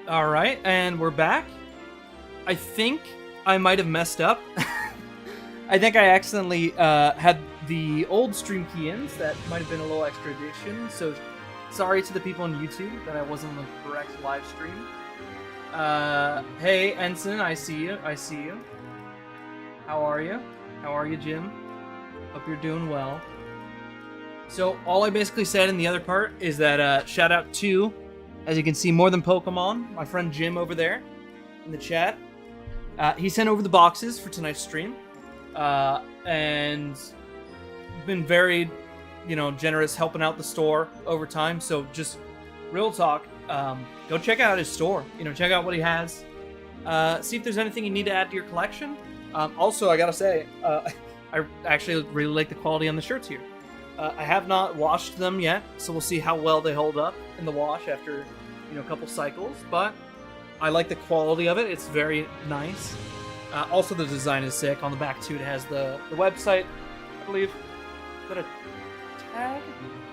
Alright, and we're back. I think I might have messed up. I think I accidentally had the old stream key-ins. That might have been a little extra addition, so sorry to the people on YouTube that I wasn't on the correct live stream. Hey, Ensign, I see you. How are you? How are you, Jim? Hope you're doing well. So, all I basically said in the other part is that shout out to, as you can see, More Than Pokemon, my friend Jim over there in the chat. He sent over the boxes for tonight's stream, and been very, generous helping out the store over time. So just real talk, go check out his store. Check out what he has. See if there's anything you need to add to your collection. Also, I gotta say, I actually really like the quality on the shirts here. I have not washed them yet, so we'll see how well they hold up in the wash after, a couple cycles. But I like the quality of it. It's very nice. Also, the design is sick. On the back, too, it has the website, I believe. Is that a tag?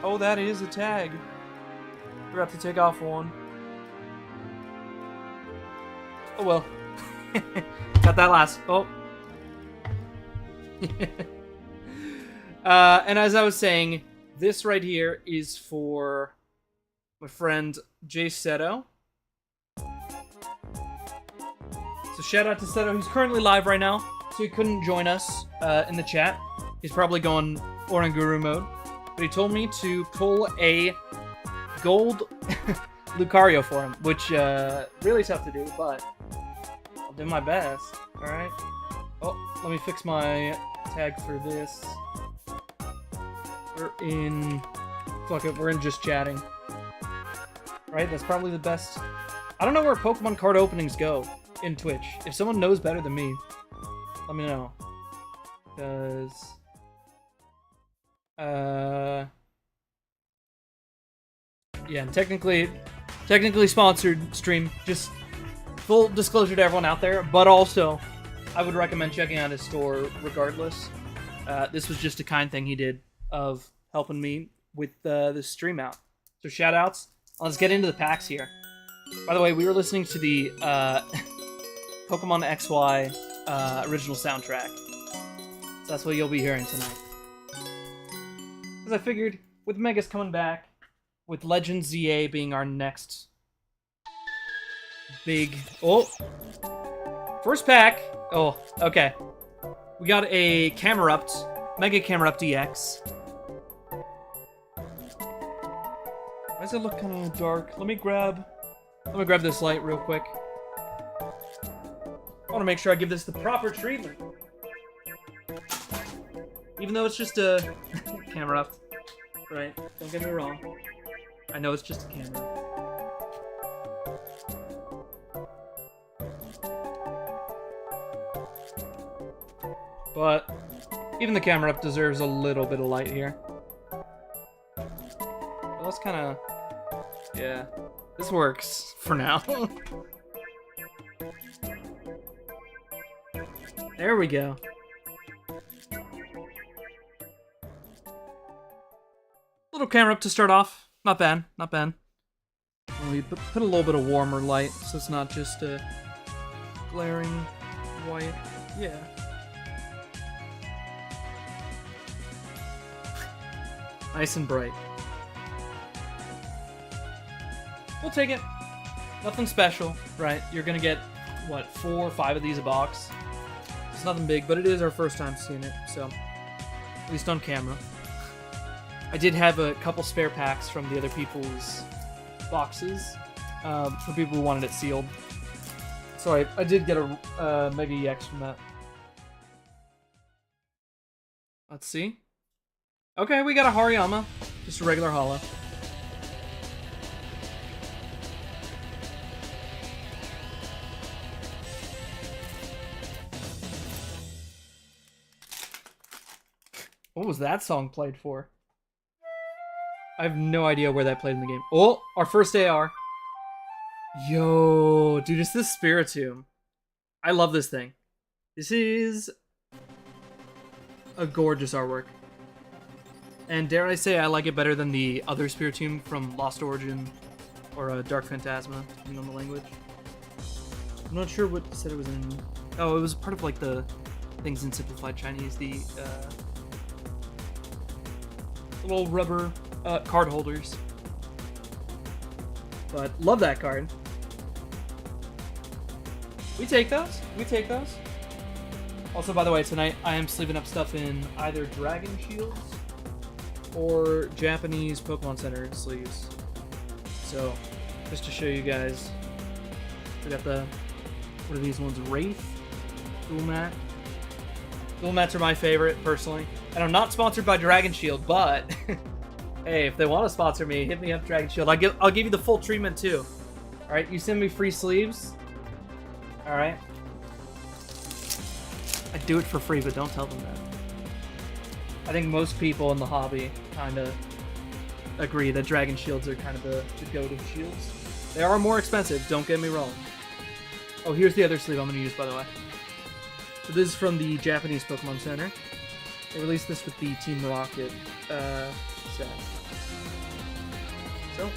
Oh, that is a tag. Forgot to take off one. Oh, well. Got that last. Oh. And as I was saying, this right here is for my friend Jay Seto. So shout out to Seto. He's currently live right now, so he couldn't join us in the chat. He's probably going Oranguru mode. But he told me to pull a gold Lucario for him, which really tough to do, but I'll do my best. Alright. Oh, let me fix my tag for this. We're in... Fuck it, we're in just chatting. Right, that's probably the best... I don't know where Pokemon card openings go in Twitch. If someone knows better than me, let me know. Because... Yeah, and technically sponsored stream. Just full disclosure to everyone out there. But also, I would recommend checking out his store regardless. This was just a kind thing he did of helping me with this stream out. So shout outs. Let's get into the packs here. By the way, we were listening to the Pokemon XY original soundtrack. So that's what you'll be hearing tonight. Because I figured, with Megas coming back, with Legend ZA being our next big... Oh! First pack! Oh, okay. We got a Camerupt, Mega Camerupt EX. Why does it look kind of dark? Let me grab this light real quick. I want to make sure I give this the proper treatment. Even though it's just a Camerupt. Right? Don't get me wrong. I know it's just a camera. But even the Camerupt deserves a little bit of light here. Well, that's kind of... Yeah. This works for now. There we go. Little Camerupt to start off. Not bad, not bad. We put a little bit of warmer light, so it's not just a glaring white. Yeah. Nice and bright. We'll take it. Nothing special, right? You're gonna get, what, 4 or 5 of these a box. It's nothing big, but it is our first time seeing it, so at least on camera. I did have a couple spare packs from the other people's boxes, for people who wanted it sealed. So I did get a Mega EX from that. Let's see. Okay, we got a Hariyama. Just a regular holo. What was that song played for? I have no idea where that played in the game. Oh, our first AR. Yo, dude, it's this Spiritomb. I love this thing. This is a gorgeous artwork. And dare I say, I like it better than the other Spiritomb from Lost Origin or Dark Phantasma, depending on the language. I'm not sure what set it was in. Oh, it was part of like the things in simplified Chinese, the little rubber card holders. But love that card. We take those. We take those. Also, by the way, tonight I am sleeving up stuff in either Dragon Shields or Japanese Pokemon Center sleeves. So, just to show you guys, we got the, what are these ones? Wraith? Dual Mat. Dual Mats are my favorite, personally. And I'm not sponsored by Dragon Shield, but hey, if they want to sponsor me, hit me up, Dragon Shield. I'll give you the full treatment too. Alright, you send me free sleeves. Alright. I do it for free, but don't tell them that. I think most people in the hobby kind of agree that Dragon Shields are kind of the goat of shields. They are more expensive, don't get me wrong. Oh, here's the other sleeve I'm going to use, by the way. So this is from the Japanese Pokemon Center. They released this with the Team Rocket set. So,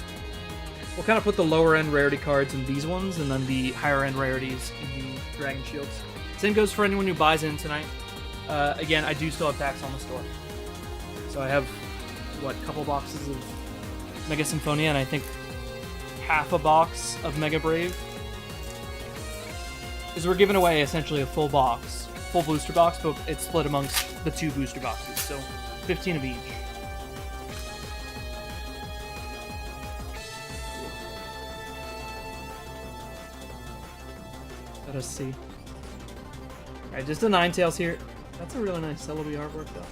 we'll kind of put the lower end rarity cards in these ones, and then the higher end rarities in the Dragon Shields. Same goes for anyone who buys in tonight. Again, I do still have packs on the store. So I have, what, a couple boxes of Mega Symphonia, and I think half a box of Mega Brave. Because we're giving away essentially a full box, full booster box, but it's split amongst the 2 booster boxes, so 15 of each. Let us see. Alright, just a Ninetales here. That's a really nice Celebi artwork, though.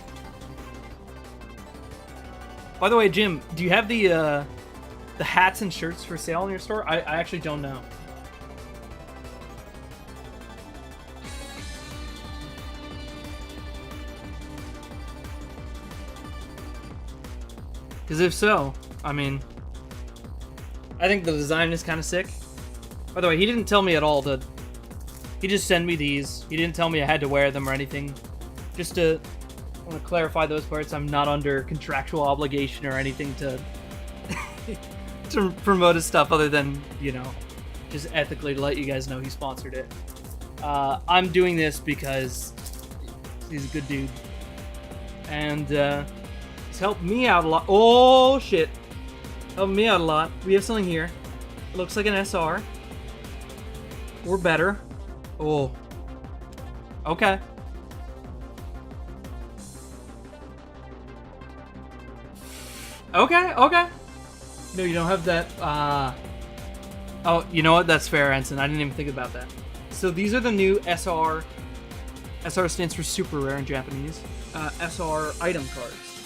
By the way, Jim, do you have the hats and shirts for sale in your store? I actually don't know. Because if so, I mean, I think the design is kind of sick. By the way, he didn't tell me at all to... He just sent me these. He didn't tell me I had to wear them or anything. Just to... I want to clarify those parts. I'm not under contractual obligation or anything to... to promote his stuff other than, you know, just ethically to let you guys know he sponsored it. I'm doing this because he's a good dude. And, he's helped me out a lot. Oh, shit. Helped me out a lot. We have something here. It looks like an SR. Or better. Oh. Okay. Okay, okay. No, you don't have that. Oh, you know what? That's fair, Ensign. I didn't even think about that. So these are the new SR. SR stands for super rare in Japanese. SR item cards.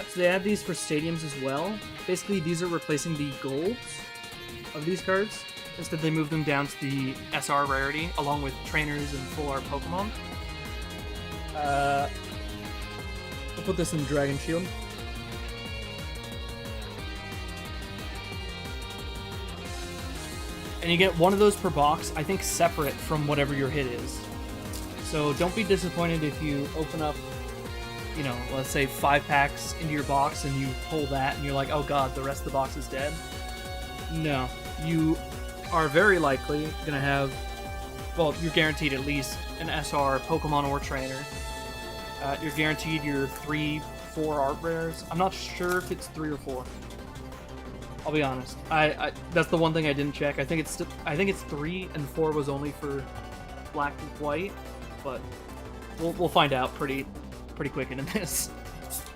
So they have these for stadiums as well. Basically, these are replacing the golds of these cards. Instead, they move them down to the SR rarity, along with trainers and full art Pokemon. I'll put this in Dragon Shield. And you get one of those per box, I think separate from whatever your hit is. So don't be disappointed if you open up, you know, let's say 5 packs into your box and you pull that and you're like, oh god, the rest of the box is dead. No, you are very likely going to have, well, you're guaranteed at least an SR, Pokemon, or Trainer. You're guaranteed your 3-4 art rares. I'm not sure if it's 3 or 4. I'll be honest. I that's the one thing I didn't check. I think it's 3 and 4 was only for black and white, but we'll find out pretty quick in this.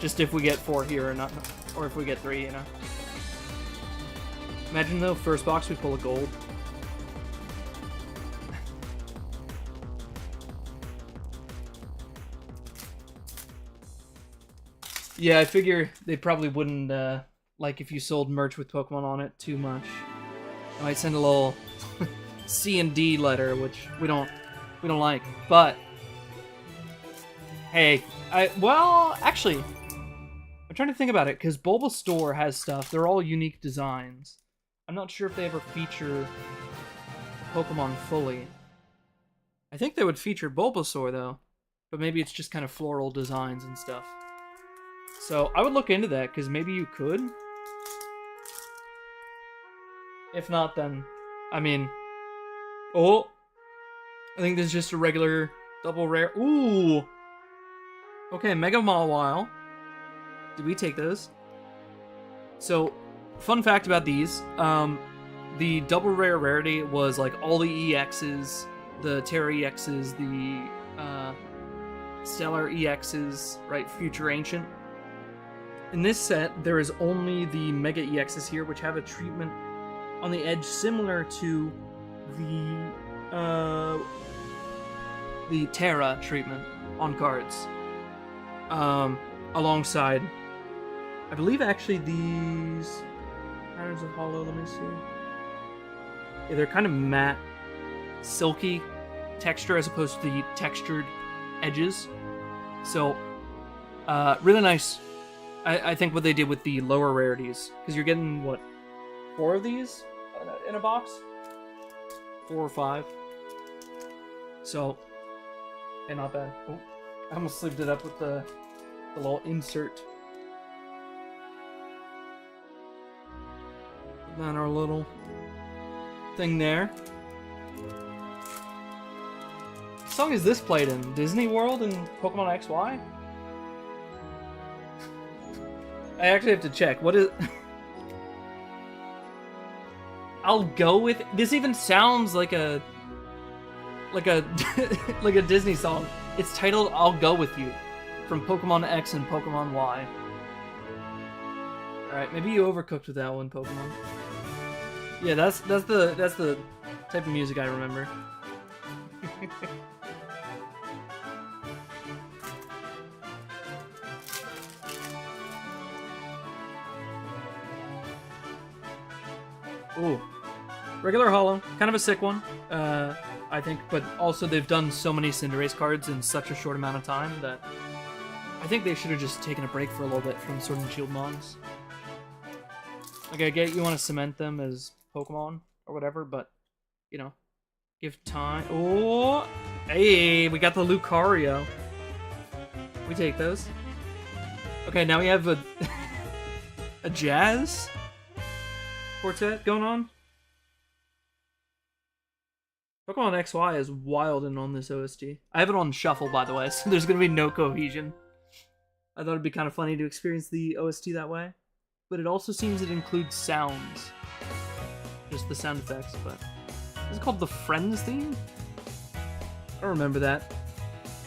Just if we get 4 here or not, or if we get 3, you know. Imagine though, first box we pull a gold. Yeah, I figure they probably wouldn't like if you sold merch with Pokemon on it too much. I might send a little C and D letter, which we don't like. But hey, well, actually, I'm trying to think about it because Bulbasaur has stuff. They're all unique designs. I'm not sure if they ever feature Pokemon fully. I think they would feature Bulbasaur though, but maybe it's just kind of floral designs and stuff. So I would look into that because maybe you could. If not, then, I mean, oh, I think this is just a regular double rare. Ooh, okay, Mega Mawile. Did we take those? So, fun fact about these, the double rare rarity was like all the EXs, the Terra EXs, the Stellar EXs, right? Future Ancient. In this set, there is only the Mega EXs here, which have a treatment on the edge similar to the Terra treatment on cards. Alongside, I believe actually these patterns of hollow, let me see. Yeah, they're kind of matte, silky texture as opposed to the textured edges. So, really nice. I think what they did with the lower rarities, because you're getting, what, 4 of these in a box? 4 or 5. So, hey, not bad. Oh, I almost sleeved it up with the little insert. Put that in our little thing there. What song is this played in? Disney World and Pokemon XY? I actually have to check. What is... I'll go with... This even sounds like a... like a Disney song. It's titled I'll Go With You from Pokemon X and Pokemon Y. Alright, maybe you overcooked with that one, Pokemon. Yeah, that's the type of music I remember. Ooh. Regular holo. Kind of a sick one, I think, but also they've done so many Cinderace cards in such a short amount of time that I think they should have just taken a break for a little bit from Sword and Shield Mons. Like, I get you want to cement them as Pokemon or whatever, but, you know, give time. Oh, hey, we got the Lucario. We take those. Okay, now we have a a Jazz quartet going on. Pokemon XY is wild and on this OST. I have it on shuffle, by the way, so there's gonna be no cohesion. I thought it'd be kind of funny to experience the OST that way. But it also seems it includes sounds. Just the sound effects, but... Is it called the Friends theme? I don't remember that.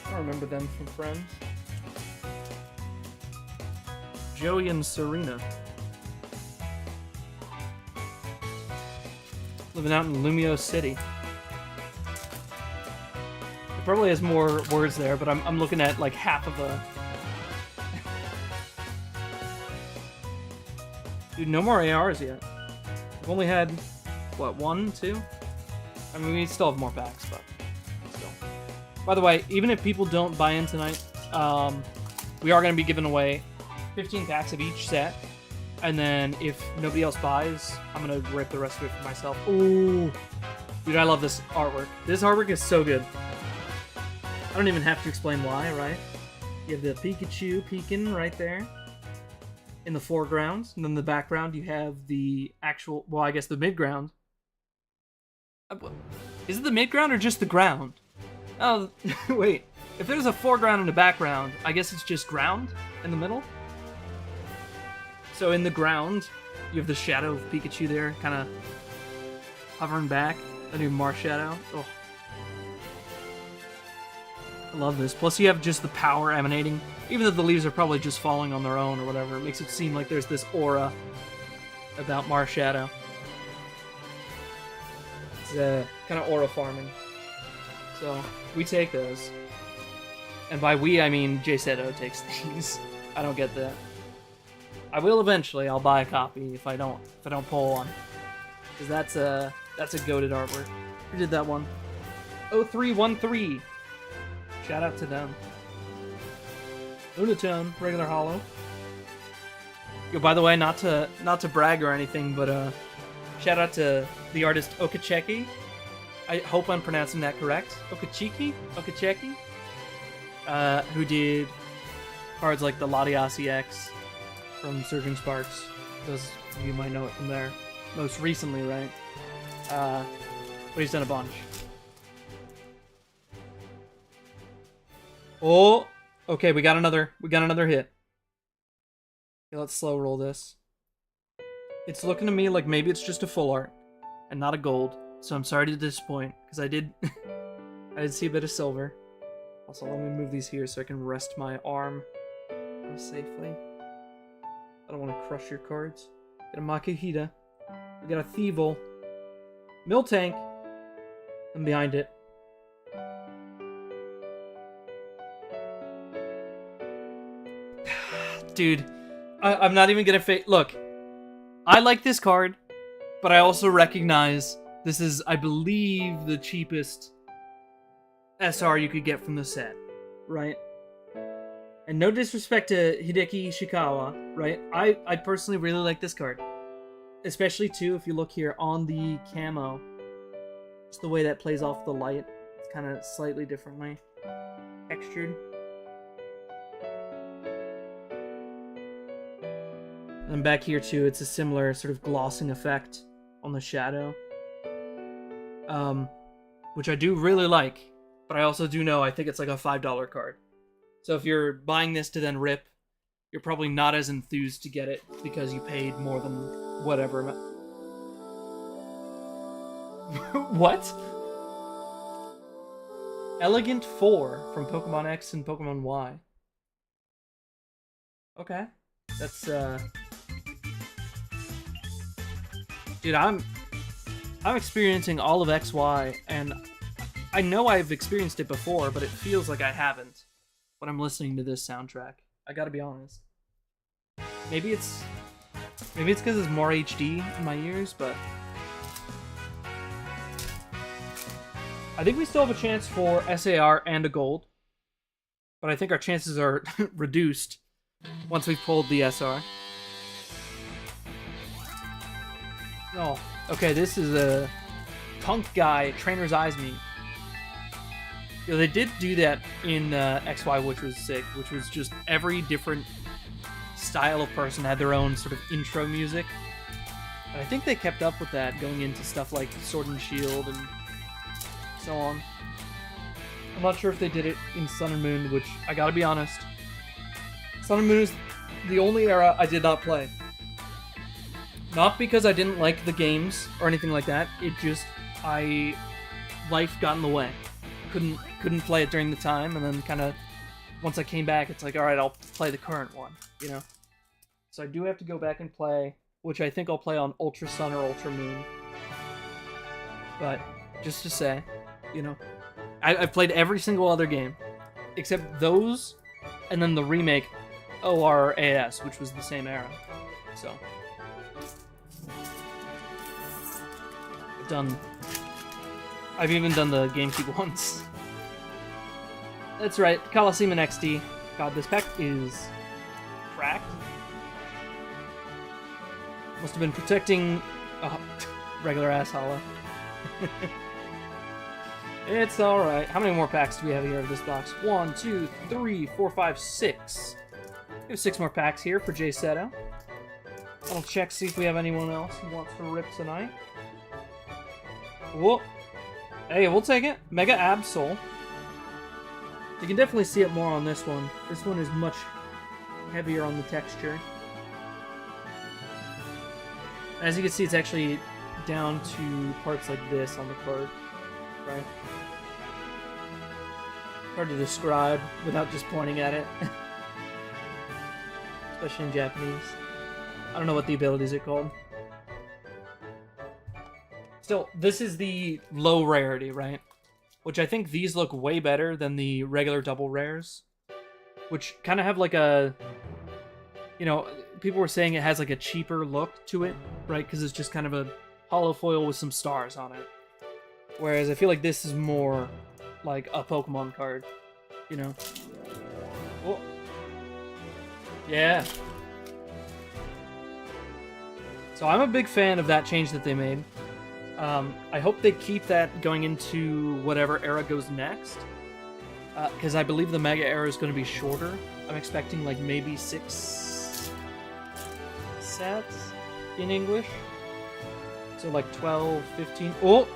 I don't remember them from Friends. Joey and Serena. Living out in Lumio City. It probably has more words there, but I'm looking at like half of a... Dude, no more ARs yet. We've only had, what, 1, 2? I mean, we still have more packs, but still. By the way, even if people don't buy in tonight, we are going to be giving away 15 packs of each set. And then if nobody else buys, I'm going to rip the rest of it for myself. Ooh. Dude, I love this artwork. This artwork is so good. I don't even have to explain why, right? You have the Pikachu peeking right there in the foreground, and then the background you have the actual, well, I guess the mid-ground. Is it the mid-ground or just the ground? Oh, wait. If there's a foreground and a background, I guess it's just ground in the middle? So in the ground, you have the shadow of Pikachu there, kind of hovering back. A new Marshadow. Oh. I love this. Plus you have just the power emanating. Even though the leaves are probably just falling on their own or whatever, it makes it seem like there's this aura about Marshadow. It's kind of aura farming. So, we take those. And by we, I mean Jay Seto takes these. I don't get that. I will eventually. I'll buy a copy if I don't pull one. Because that's a goated artwork. Who did that one? 0313. Shout out to them. Lunatone, regular holo. Yo, by the way, not to brag or anything, but shout out to the artist Okacheki. I hope I'm pronouncing that correct. Okacheki, who did cards like the Latias EX from Surging Sparks. Those of you might know it from there. most recently, right? But he's done a bunch. Oh, okay, we got another hit. Okay, let's slow roll this. It's looking to me like maybe it's just a full art and not a gold. So I'm sorry to disappoint, because I did I did see a bit of silver. Also, let me move these here so I can rest my arm safely. I don't want to crush your cards. Got a Makuhita. We got a Thievel. Miltank. And behind it. Dude, I'm not even gonna look, I like this card, but I also recognize this is, I believe, the cheapest SR you could get from the set, right? And no disrespect to Hideki Ishikawa, right? I personally really like this card. Especially, too, if you look here on the camo. Just the way that plays off the light. It's kind of slightly differently textured. And back here, too, it's a similar sort of glossing effect on the shadow. Which I do really like. But I also do know I think it's like a $5 card. So if you're buying this to then rip, you're probably not as enthused to get it because you paid more than whatever amount. What? Elegant 4 from Pokemon X and Pokemon Y. Okay. That's, Dude, I'm experiencing all of XY, and I know I've experienced it before, but it feels like I haven't when I'm listening to this soundtrack. I gotta be honest. Maybe it's because it's more HD in my ears, but I think we still have a chance for SAR and a gold, but I think our chances are reduced once we've pulled the SR. Oh, okay, this is a punk guy, Trainer's Eyes me. You know, they did do that in XY, which was sick, which was just every different style of person had their own sort of intro music. And I think they kept up with that going into stuff like Sword and Shield and so on. I'm not sure if they did it in Sun and Moon, which, I gotta be honest, Sun and Moon is the only era I did not play. Not because I didn't like the games or anything like that, it just, life got in the way. Couldn't play it during the time, and then kind of, once I came back, it's like, alright, I'll play the current one, you know? So I do have to go back and play, which I think I'll play on Ultra Sun or Ultra Moon. But, just to say, you know, I've played every single other game, except those, and then the remake ORAS, which was the same era. So, I've even done the GameCube ones. That's right, Coliseum and XD. God, this pack is cracked. Must have been protecting regular ass hollow. It's alright. How many more packs do we have here of this box? 1, 2, 3, 4, 5, 6. We have 6 more packs here for Jay Seto. I'll check, see if we have anyone else who wants to rip tonight. Whoa. Hey, we'll take it. Mega Absol. You can definitely see it more on this one. This one is much heavier on the texture. As you can see, it's actually down to parts like this on the card. Right? Hard to describe without just pointing at it. Especially in Japanese. I don't know what the abilities are called. Still, this is the low rarity, right? Which I think these look way better than the regular double rares. Which kind of have like a... You know, people were saying it has like a cheaper look to it, right? Because it's just kind of a hollow foil with some stars on it. Whereas I feel like this is more like a Pokemon card, you know? Oh. Yeah. So I'm a big fan of that change that they made. I hope they keep that going into whatever era goes next. Because I believe the Mega era is going to be shorter. I'm expecting like maybe 6 sets in English. So like 12, 15. Oh!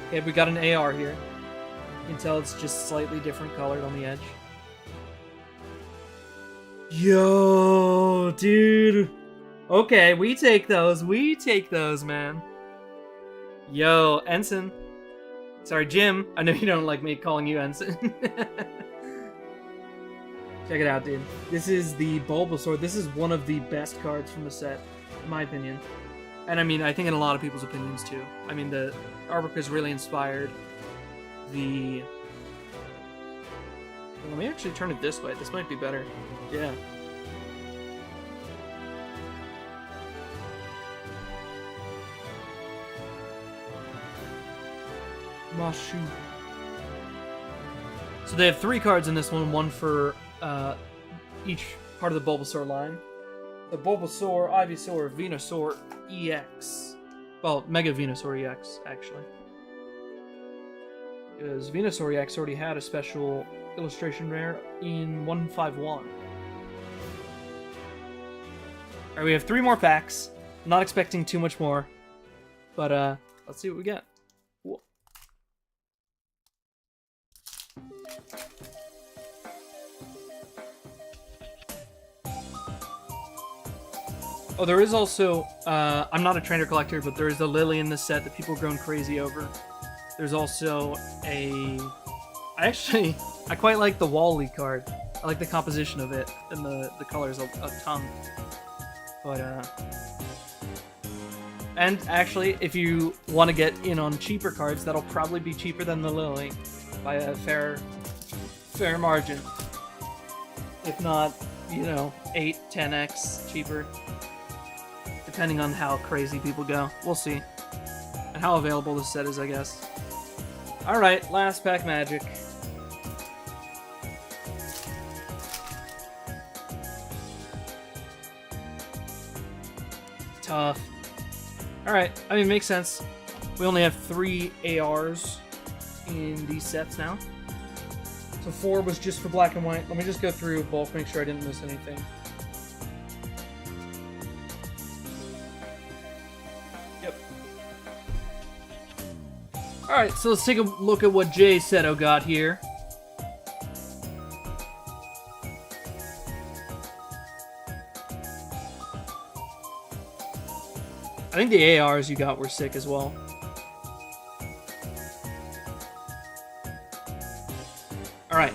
Okay, we got an AR here. You can tell it's just slightly different colored on the edge. Yo, dude. Okay, we take those. We take those, man. Yo, Ensign. Sorry, Jim. I know you don't like me calling you Ensign. Check it out, dude. This is the Bulbasaur. This is one of the best cards from the set, in my opinion. And I mean, I think in a lot of people's opinions, too. I mean, the artwork is really inspired. The... Well, let me actually turn it this way. This might be better. Yeah. Mashu. So they have 3 cards in this one for each part of the Bulbasaur line. The Bulbasaur, Ivysaur, Venusaur, EX. Well, Mega Venusaur EX, actually. Because Venusaur EX already had a special illustration rare in 151. Alright, we have 3 more packs. I'm not expecting too much more. But, let's see what we get. Cool. Oh, there is also, I'm not a trainer collector, but there is a Lily in this set that people have grown crazy over. There's also I quite like the Wally card. I like the composition of it, and the colors a ton. But, and actually, if you want to get in on cheaper cards, that'll probably be cheaper than the Lily by a fair margin. If not, you know, 8, 10x cheaper. Depending on how crazy people go. We'll see. And how available this set is, I guess. Alright, last pack magic. Tough. Alright, I mean, makes sense. We only have 3 ARs in these sets now. So 4 was just for black and white. Let me just go through both, make sure I didn't miss anything. Alright, so let's take a look at what Jay Seto got here. I think the ARs you got were sick as well. Alright,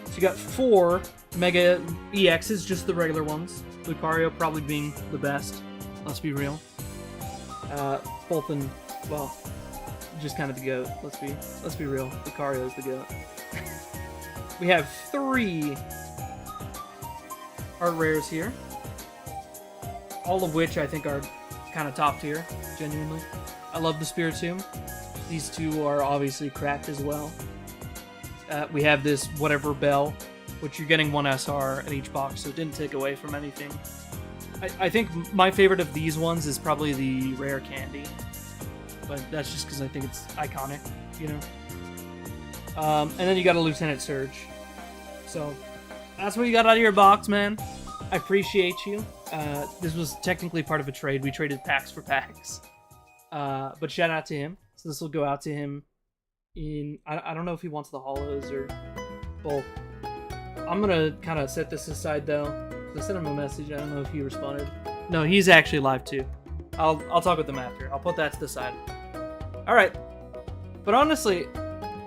so you got 4 Mega EXs, just the regular ones. Lucario probably being the best, let's be real. Both in, well... just kind of the GOAT. Let's be real. Lucario is the GOAT. We have 3 art rares here, all of which I think are kind of top tier. Genuinely, I love the Spiritomb. These 2 are obviously cracked as well. We have this whatever Bell, which you're getting 1 SR in each box, so it didn't take away from anything. I think my favorite of these ones is probably the rare candy. But that's just because I think it's iconic, you know? And then you got a Lieutenant Surge. So, that's what you got out of your box, man. I appreciate you. This was technically part of a trade. We traded packs for packs. But shout out to him. So this will go out to him in... I don't know if he wants the holos or both. I'm gonna kind of set this aside, though. I sent him a message. I don't know if he responded. No, he's actually live, too. I'll talk with him after. I'll put that to the side. Alright. But honestly,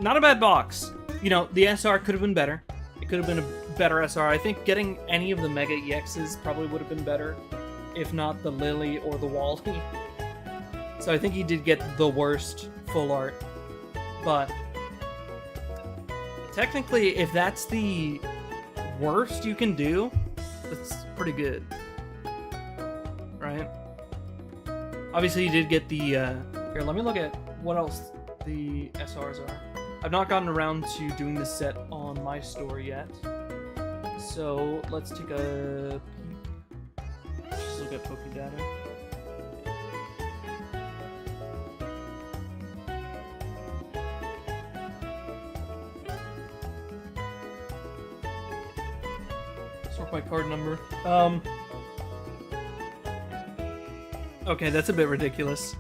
not a bad box. You know, the SR could have been better. It could have been a better SR. I think getting any of the Mega EXs probably would have been better. If not the Lily or the Wally. So I think he did get the worst full art. But technically, if that's the worst you can do, that's pretty good. Right? Obviously, you did get the... Here, let me look at what else the SRs are. I've not gotten around to doing this set on my store yet. So, let's take a peek. Just look at Pokédata. Sort by card number. Okay, that's a bit ridiculous.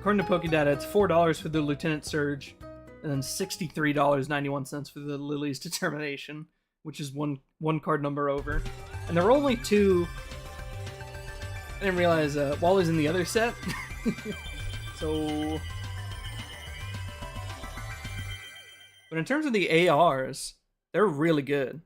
according to Pokédata, it's $4 for the Lieutenant Surge, and then $63.91 for the Lily's Determination, which is one card number over. And there were only 2. I didn't realize Wally's in the other set. So, but in terms of the ARs, they're really good.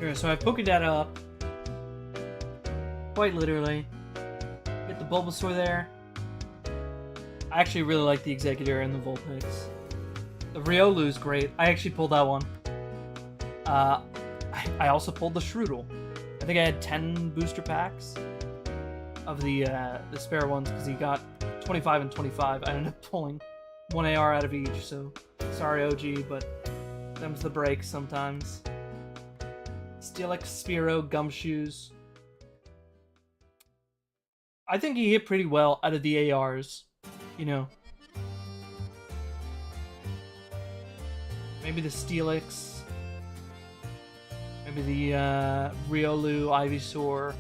Here, so I have Pokédata up. Quite literally. Get the Bulbasaur there. I actually really like the Executor and the Vulpix. The Riolu's great. I actually pulled that one. I also pulled the Shroodle. I think I had 10 booster packs of the spare ones because he got 25 and 25. I ended up pulling 1 AR out of each, so sorry OG, but them's the breaks sometimes. Steelix, Spearow, Gumshoes. I think he hit pretty well out of the ARs, you know. Maybe the Steelix. Maybe the Riolu, Ivysaur,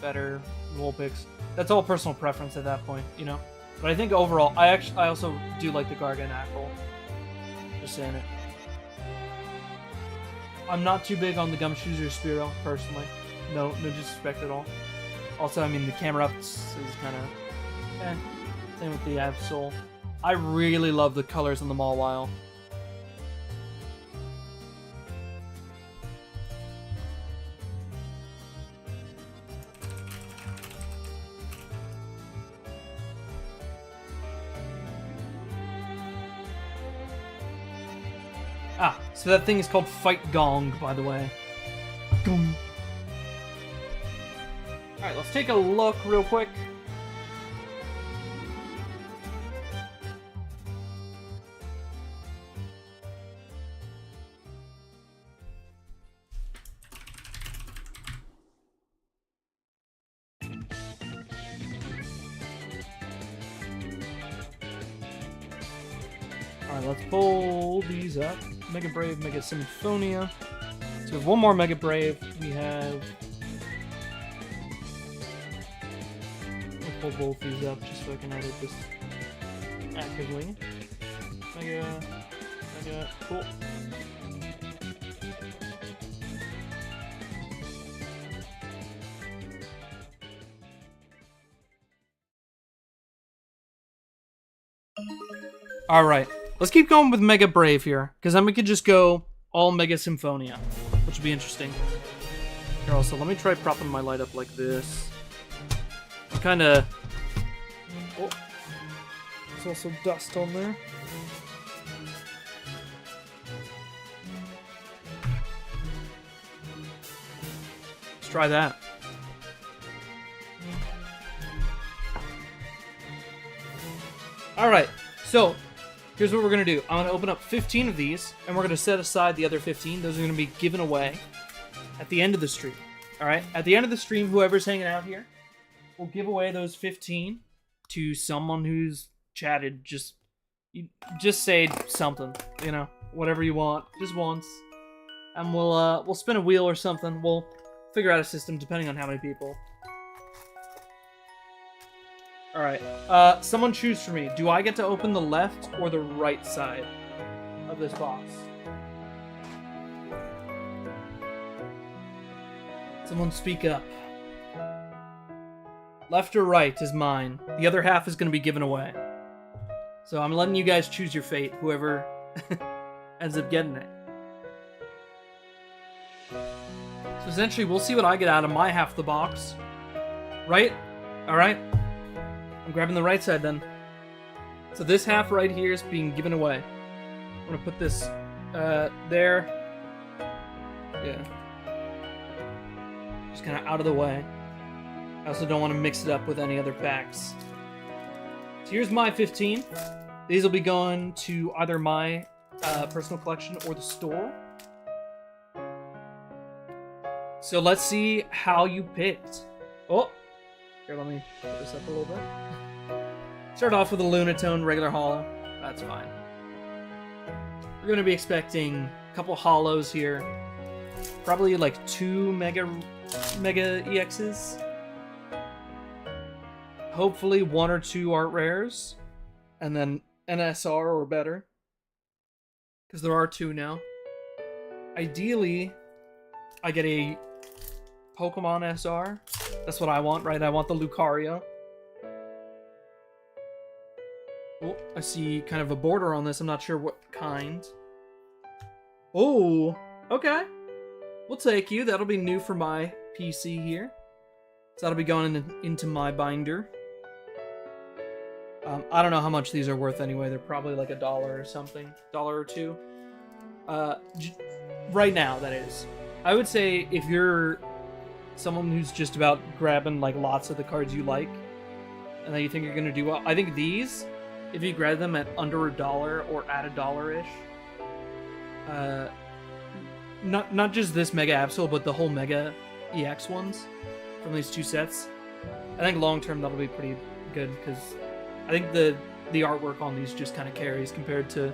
better, Vulpix. That's all personal preference at that point, you know. But I think overall, I also do like the Garganacl. Just saying it. I'm not too big on the Gumshoes or Spearow, personally. No disrespect at all. Also, I mean, the Camerupt is kind of eh. Same with the Absol. I really love the colors on the Mawile. Ah, so that thing is called Fight Gong, by the way. Gong. Alright, let's take a look real quick. Alright, let's pull these up. Mega Brave, Mega Symphonia. So we have one more Mega Brave. We have... I'll pull both these up just so I can edit this actively. Mega, cool. Alright. Let's keep going with Mega Brave here, because then we could just go all Mega Symphonia, which would be interesting. Here also, let me try propping my light up like this. I'm kind of... Oh, there's also dust on there. Let's try that. Alright, so... here's what we're going to do. I'm going to open up 15 of these, and we're going to set aside the other 15. Those are going to be given away at the end of the stream. Alright? At the end of the stream, whoever's hanging out here will give away those 15 to someone who's chatted. Just say something, you know, whatever you want, just once. And we'll spin a wheel or something. We'll figure out a system depending on how many people. Alright, someone choose for me. Do I get to open the left or the right side of this box? Someone speak up. Left or right is mine. The other half is going to be given away. So I'm letting you guys choose your fate, whoever ends up getting it. So essentially, we'll see what I get out of my half of the box. Right? Alright. I'm grabbing the right side then. So this half right here is being given away. I'm gonna put this There. Yeah. Just kind of out of the way. I also don't want to mix it up with any other packs. So here's my 15. These will be going to either my personal collection or the store. So let's see how you picked. Oh, here, let me put this up a little bit. Start off with a Lunatone regular holo. That's fine. We're going to be expecting a couple holos here. Probably like 2 Mega EXs. Hopefully 1 or 2 art rares. And then an SR or better. Because there are 2 now. Ideally, I get a Pokemon SR. That's what I want, right? I want the Lucario. Oh, I see kind of a border on this. I'm not sure what kind. Oh, okay. We'll take you. That'll be new for my PC here. So that'll be going into my binder. I don't know how much these are worth anyway. They're probably like $1 or something. $1 or $2. Right now, that is. I would say if you're someone who's just about grabbing like lots of the cards you like, and that you think you're gonna do well, I think these, if you grab them at under $1 or at $1-ish, not just this Mega Absol, but the whole Mega EX ones from these 2 sets, I think long term that'll be pretty good, because I think the artwork on these just kind of carries compared to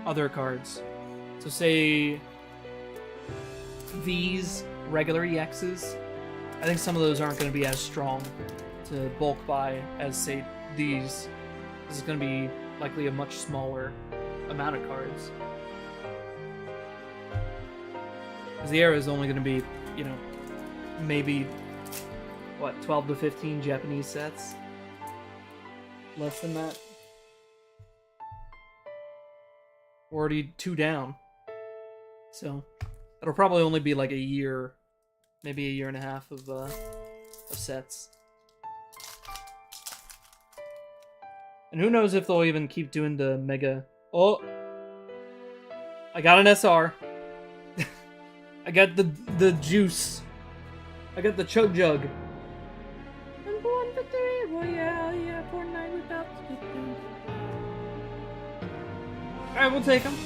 other cards. So say these regular EXs, I think some of those aren't going to be as strong to bulk buy as, say, these. This is going to be likely a much smaller amount of cards. Because the era is only going to be, you know, maybe, what, 12 to 15 Japanese sets? Less than that. We're already 2 down. So it'll probably only be like a year, maybe a year and a half of sets. And who knows if they'll even keep doing the Mega... Oh! I got an SR. I got the juice. I got the chug jug. I'm born for the Royale, yeah, Fortnite without the... Alright, we'll take them.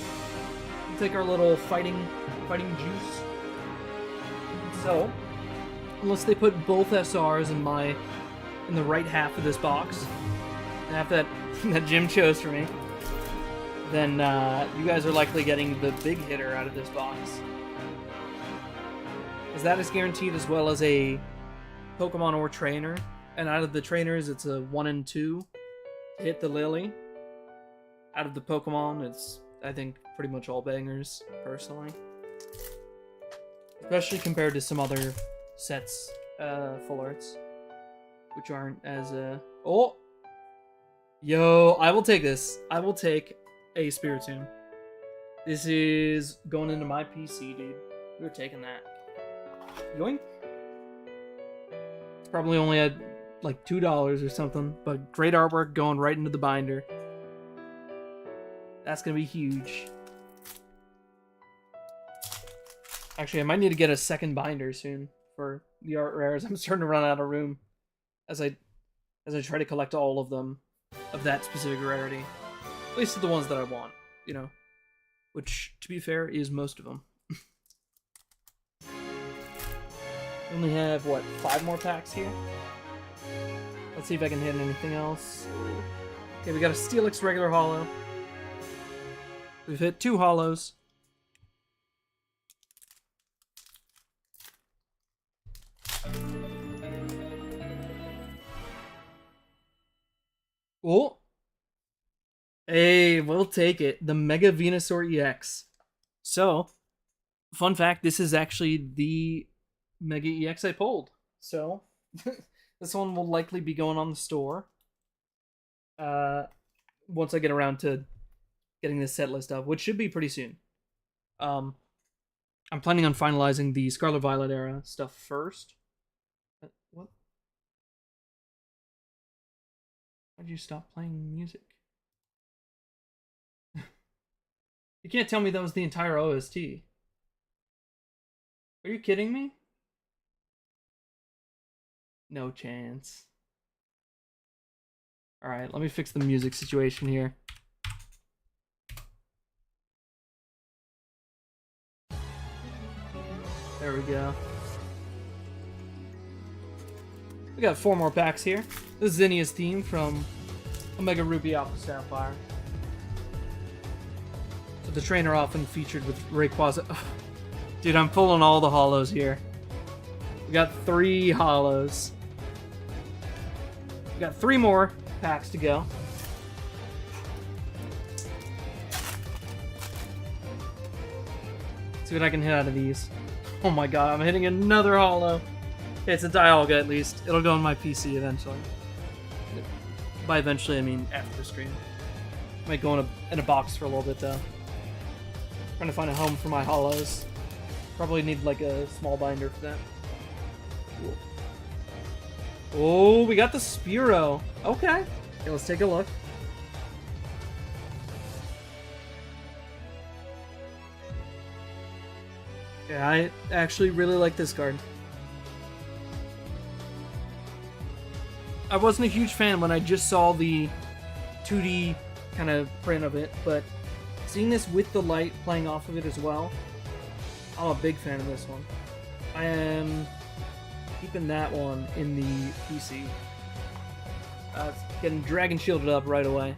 We'll take our little fighting juice. So, unless they put both SRs in the right half of this box, the half that Jim chose for me, then you guys are likely getting the big hitter out of this box. As that is guaranteed, as well as a Pokemon or trainer. And out of the trainers, it's a 1 and 2 to hit the Lily. Out of the Pokemon, it's, I think, pretty much all bangers, personally. Especially compared to some other sets, full arts, which aren't as, Oh! Yo, I will take this. I will take a Spiritomb. This is going into my PC, dude. We're taking that. Yoink. It's probably only at like $2 or something, but great artwork going right into the binder. That's gonna be huge. Actually, I might need to get a second binder soon for the art rares. I'm starting to run out of room as I try to collect all of them of that specific rarity. At least the ones that I want, you know. Which, to be fair, is most of them. We only have, what, 5 more packs here? Let's see if I can hit anything else. Okay, we got a Steelix regular holo. We've hit 2 holos. Oh! Hey, we'll take it. The Mega Venusaur EX. So, fun fact, this is actually the Mega EX I pulled. So, this one will likely be going on the store. Once I get around to getting this set list up, which should be pretty soon. I'm planning on finalizing the Scarlet Violet era stuff first. What? Why'd you stop playing music? You can't tell me that was the entire OST. Are you kidding me? No chance. Alright, let me fix the music situation here. There we go. We got 4 more packs here. This is Zinnia's theme from Omega Ruby Alpha Sapphire. So the trainer often featured with Rayquaza. Dude, I'm pulling all the holos here. We got 3 holos. We got 3 more packs to go. See what I can hit out of these. Oh my god, I'm hitting another holo. It's a Dialga at least. It'll go on my PC eventually. By eventually, I mean after the stream. Might go in a box for a little bit though. Trying to find a home for my holos. Probably need like a small binder for that. Cool. Oh, we got the Spearow. Okay, let's take a look. Yeah, I actually really like this card. I wasn't a huge fan when I just saw the 2D kind of print of it, but seeing this with the light playing off of it as well, I'm a big fan of this one. I am keeping that one in the PC. It's getting Dragon Shielded up right away.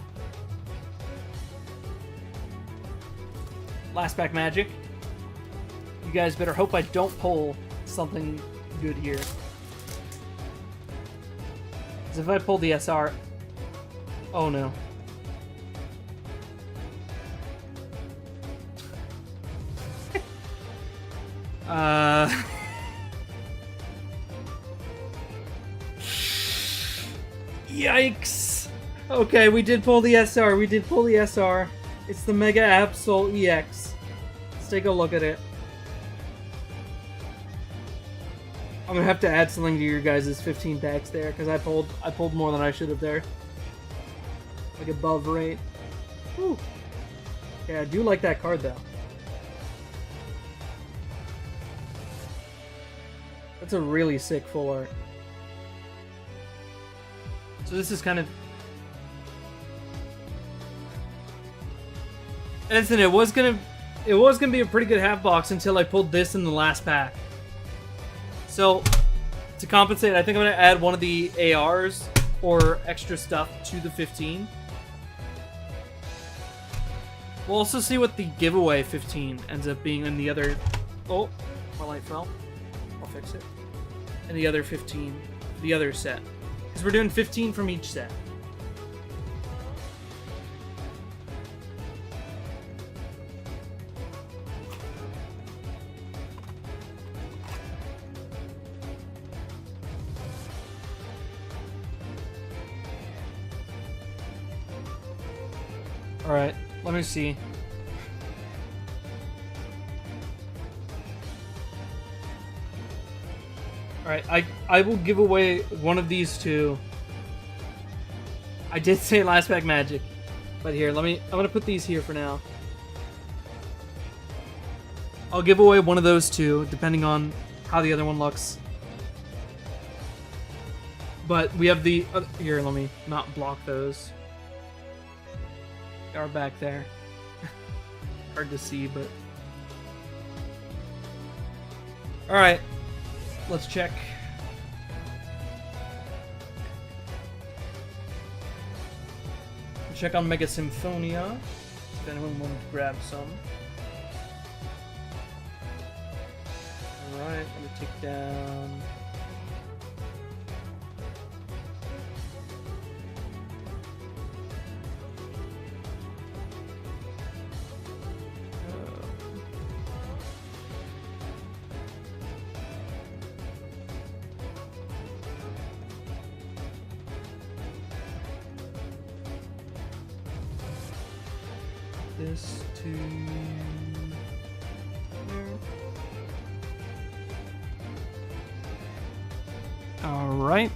Last pack magic. You guys better hope I don't pull something good here. Because if I pull the SR... Oh no. Yikes! Okay, we did pull the SR. We did pull the SR. It's the Mega Absol EX. Let's take a look at it. I'm gonna have to add something to your guys' 15 packs there, because I pulled more than I should have there. Like above rate. Whew. Yeah, I do like that card though. That's a really sick full art. So this is kind of... And it was gonna be a pretty good half box until I pulled this in the last pack. So, to compensate, I think I'm going to add one of the ARs or extra stuff to the 15. We'll also see what the giveaway 15 ends up being in the other... Oh, my light fell. I'll fix it. And the other 15, the other set. Because we're doing 15 from each set. Alright, let me see. Alright, I will give away one of these two. I did say last pack magic. But here, I'm gonna put these here for now. I'll give away one of those two, depending on how the other one looks. But we have the... here, let me not block those. They are back there. Hard to see, but... Alright. Let's check. Check on Mega Symphonia. If anyone wanted to grab some. Alright, let me take down... this to there. Alright.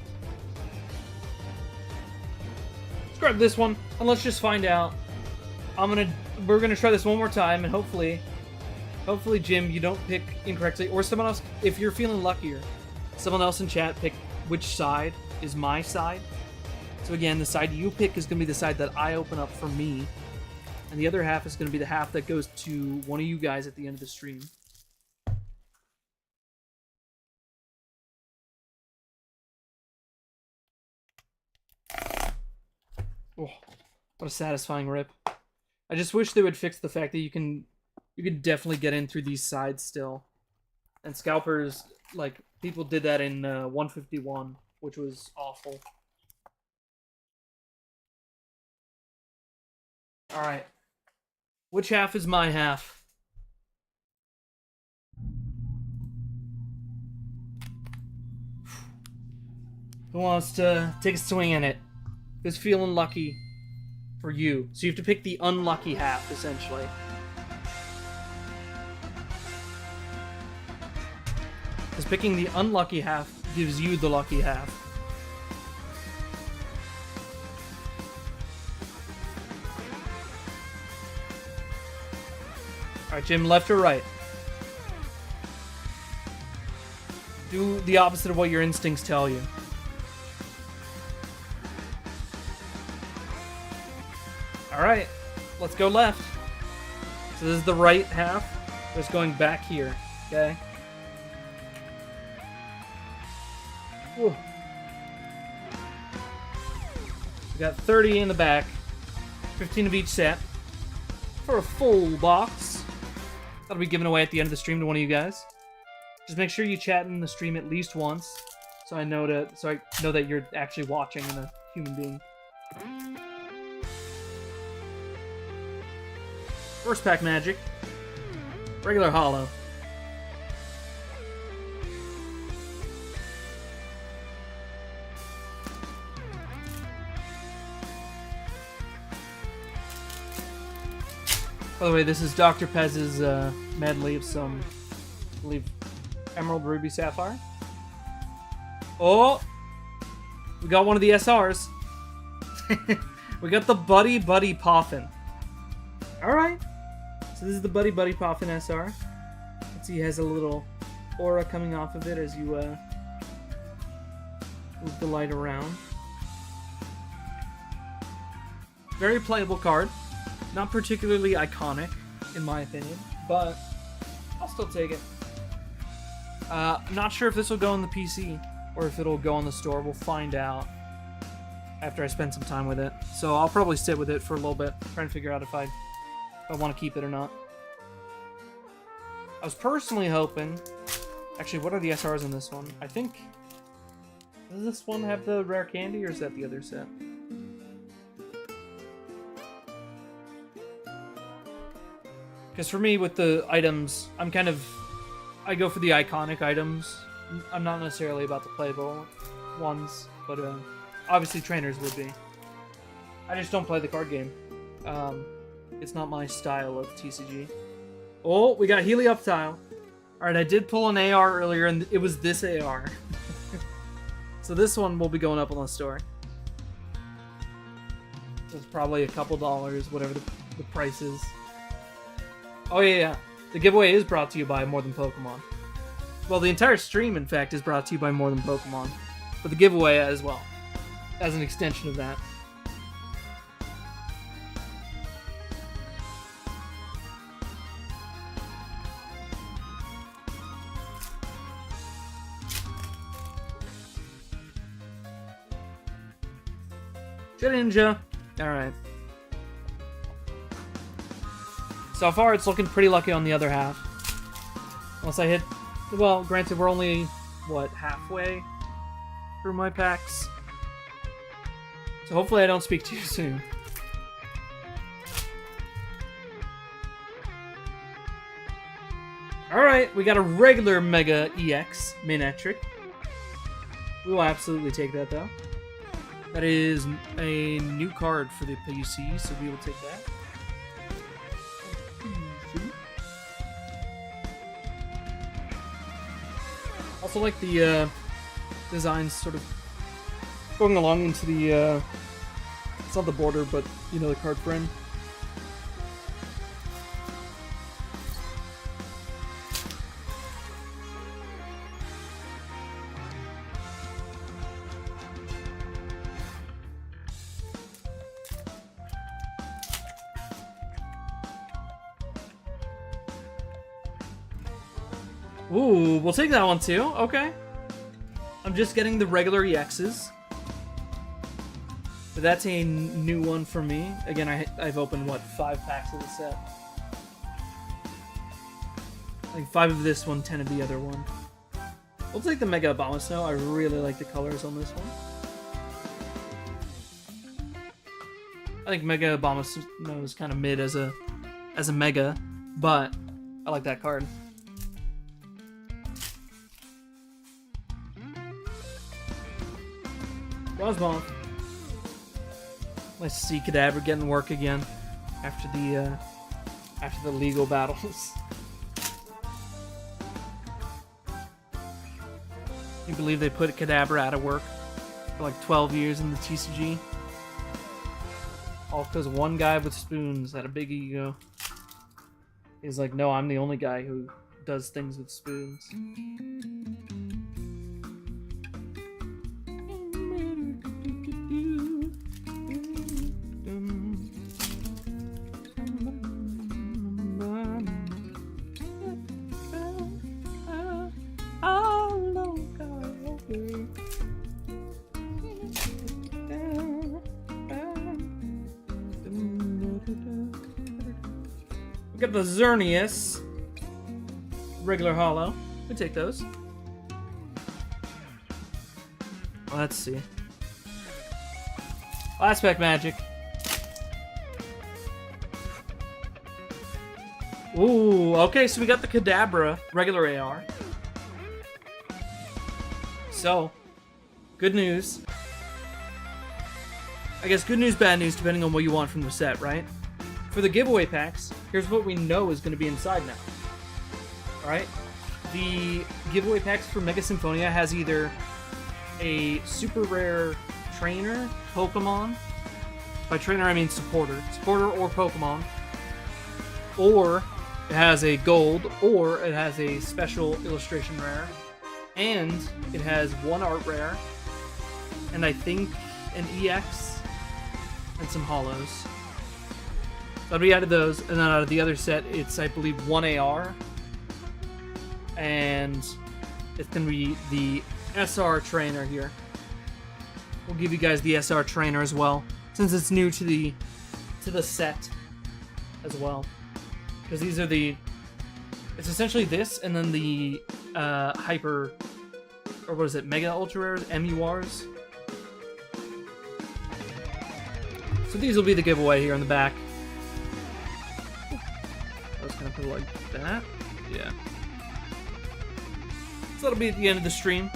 Let's grab this one, and let's just find out. I'm gonna we're gonna try this one more time, and hopefully, Jim, you don't pick incorrectly, or someone else. If you're feeling luckier, someone else in chat pick which side is my side. So again, the side you pick is gonna be the side that I open up for me, and the other half is gonna be the half that goes to one of you guys at the end of the stream. Oh, what a satisfying rip. I just wish they would fix the fact that you could definitely get in through these sides still. And scalpers, like, people did that in 151, which was awful. Alright. Which half is my half? Who wants to take a swing at it? Who's feeling lucky for you? So you have to pick the unlucky half, essentially. Because picking the unlucky half gives you the lucky half. Alright, Jim, left or right? Do the opposite of what your instincts tell you. Alright, let's go left. So this is the right half. Just going back here, okay? Whew. We got 30 in the back, 15 of each set, for a full box. That'll be given away at the end of the stream to one of you guys. Just make sure you chat in the stream at least once, so I know that you're actually watching and a human being. First pack magic. Regular holo. By the way, this is Dr. Pez's medley of some, I believe, Emerald, Ruby, Sapphire. Oh! We got one of the SRs. We got the Buddy Buddy Poffin. Alright. So this is the Buddy Buddy Poffin SR. Let's see, he has a little aura coming off of it as you move the light around. Very playable card. Not particularly iconic, in my opinion, but I'll still take it. Not sure if this will go on the PC or if it'll go on the store. We'll find out after I spend some time with it. So I'll probably sit with it for a little bit, trying to figure out if I want to keep it or not. I was personally hoping... Actually, what are the SRs in this one? I think... Does this one have the rare candy, or is that the other set? Because for me, with the items, I go for the iconic items. I'm not necessarily about the playable ones, but obviously trainers would be. I just don't play the card game. It's not my style of TCG. Oh, we got Helioptile. Alright, I did pull an AR earlier, and it was this AR. So this one will be going up on the store. So it's probably a couple dollars, whatever the price is. Oh yeah. The giveaway is brought to you by More Than Pokemon. Well, the entire stream, in fact, is brought to you by More Than Pokemon. But the giveaway as well, as an extension of that. Ninja. Alright. So far, it's looking pretty lucky on the other half. Unless I hit... Well, granted, we're only, what, halfway through my packs? So hopefully I don't speak too soon. Alright, we got a regular Mega EX Manectric. We will absolutely take that, though. That is a new card for the PUC, so we will take that. Also like the designs sort of going along into the, it's not the border, but, you know, the card frame. Ooh, we'll take that one too. Okay. I'm just getting the regular EXs. But that's a new one for me. Again, I've opened, what, 5 packs of the set. Like 5 of this one, 10 of the other one. We'll take the Mega Abomasnow. I really like the colors on this one. I think Mega Abomasnow is kind of mid as a Mega, but I like that card. Rosmond. Nice to see Kadabra getting work again after the legal battles. Can you believe they put Kadabra out of work for like 12 years in the TCG? All because one guy with spoons had a big ego. He's like, no, I'm the only guy who does things with spoons. We got the Xerneas. Regular holo. We take those. Let's see. Last pack magic. Ooh, okay, so we got the Kadabra regular AR. So, good news. I guess good news, bad news, depending on what you want from the set, right? For the giveaway packs, here's what we know is going to be inside now. Alright? The giveaway packs for Mega Symphonia has either a super rare trainer, Pokemon. By trainer, I mean supporter. Supporter or Pokemon. Or it has a gold, or it has a special illustration rare. And it has one art rare. And I think an EX. And some holos. So I'll be out of those, and then out of the other set, it's, I believe, 1 AR. And it's going to be the SR trainer here. We'll give you guys the SR trainer as well, since it's new to the set as well. Because these are the... It's essentially this, and then the Hyper... Or what is it? Mega Ultra Rares? MURs? So these will be the giveaway here in the back. I was gonna put it like that. Yeah. So that'll be at the end of the stream.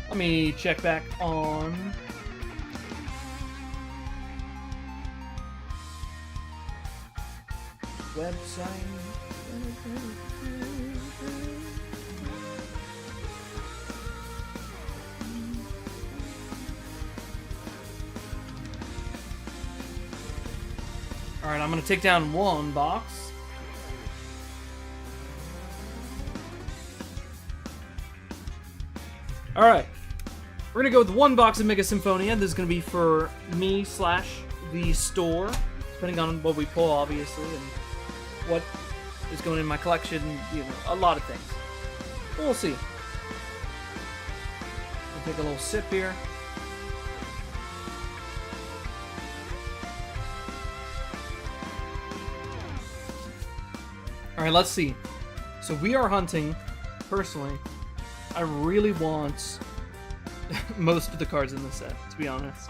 Let me check back on... website. Alright, I'm gonna take down one box. Alright. We're gonna go with one box of Mega Symphonia. This is gonna be for me / the store, depending on what we pull, obviously, and what is going in my collection, you know, a lot of things. But we'll see. I'll take a little sip here. Alright, let's see. So we are hunting, personally, I really want most of the cards in the set, to be honest.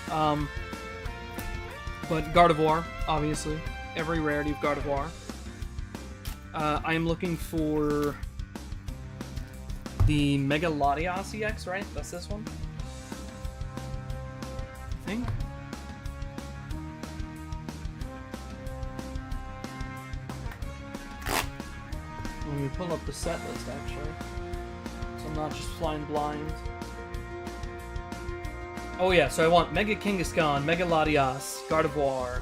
But Gardevoir, obviously. Every rarity of Gardevoir. I am looking for the Mega Latias EX, right? That's this one? I think. Let me pull up the set list, actually. So I'm not just flying blind. Oh yeah, so I want Mega Kangaskhan, Mega Latias, Gardevoir.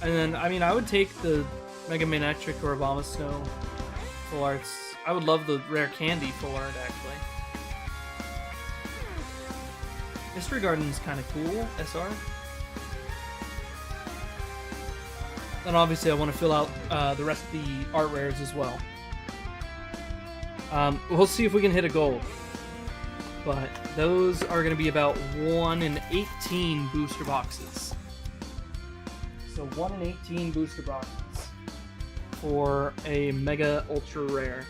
And then, I mean, I would take the Mega Manectric or Abomasnow full arts. I would love the Rare Candy full art, actually. Mystery Garden's kind of cool, SR. And obviously I want to fill out the rest of the art rares as well. We'll see if we can hit a gold. But those are going to be about 1 in 18 booster boxes. So 1 in 18 booster boxes for a Mega Ultra Rare.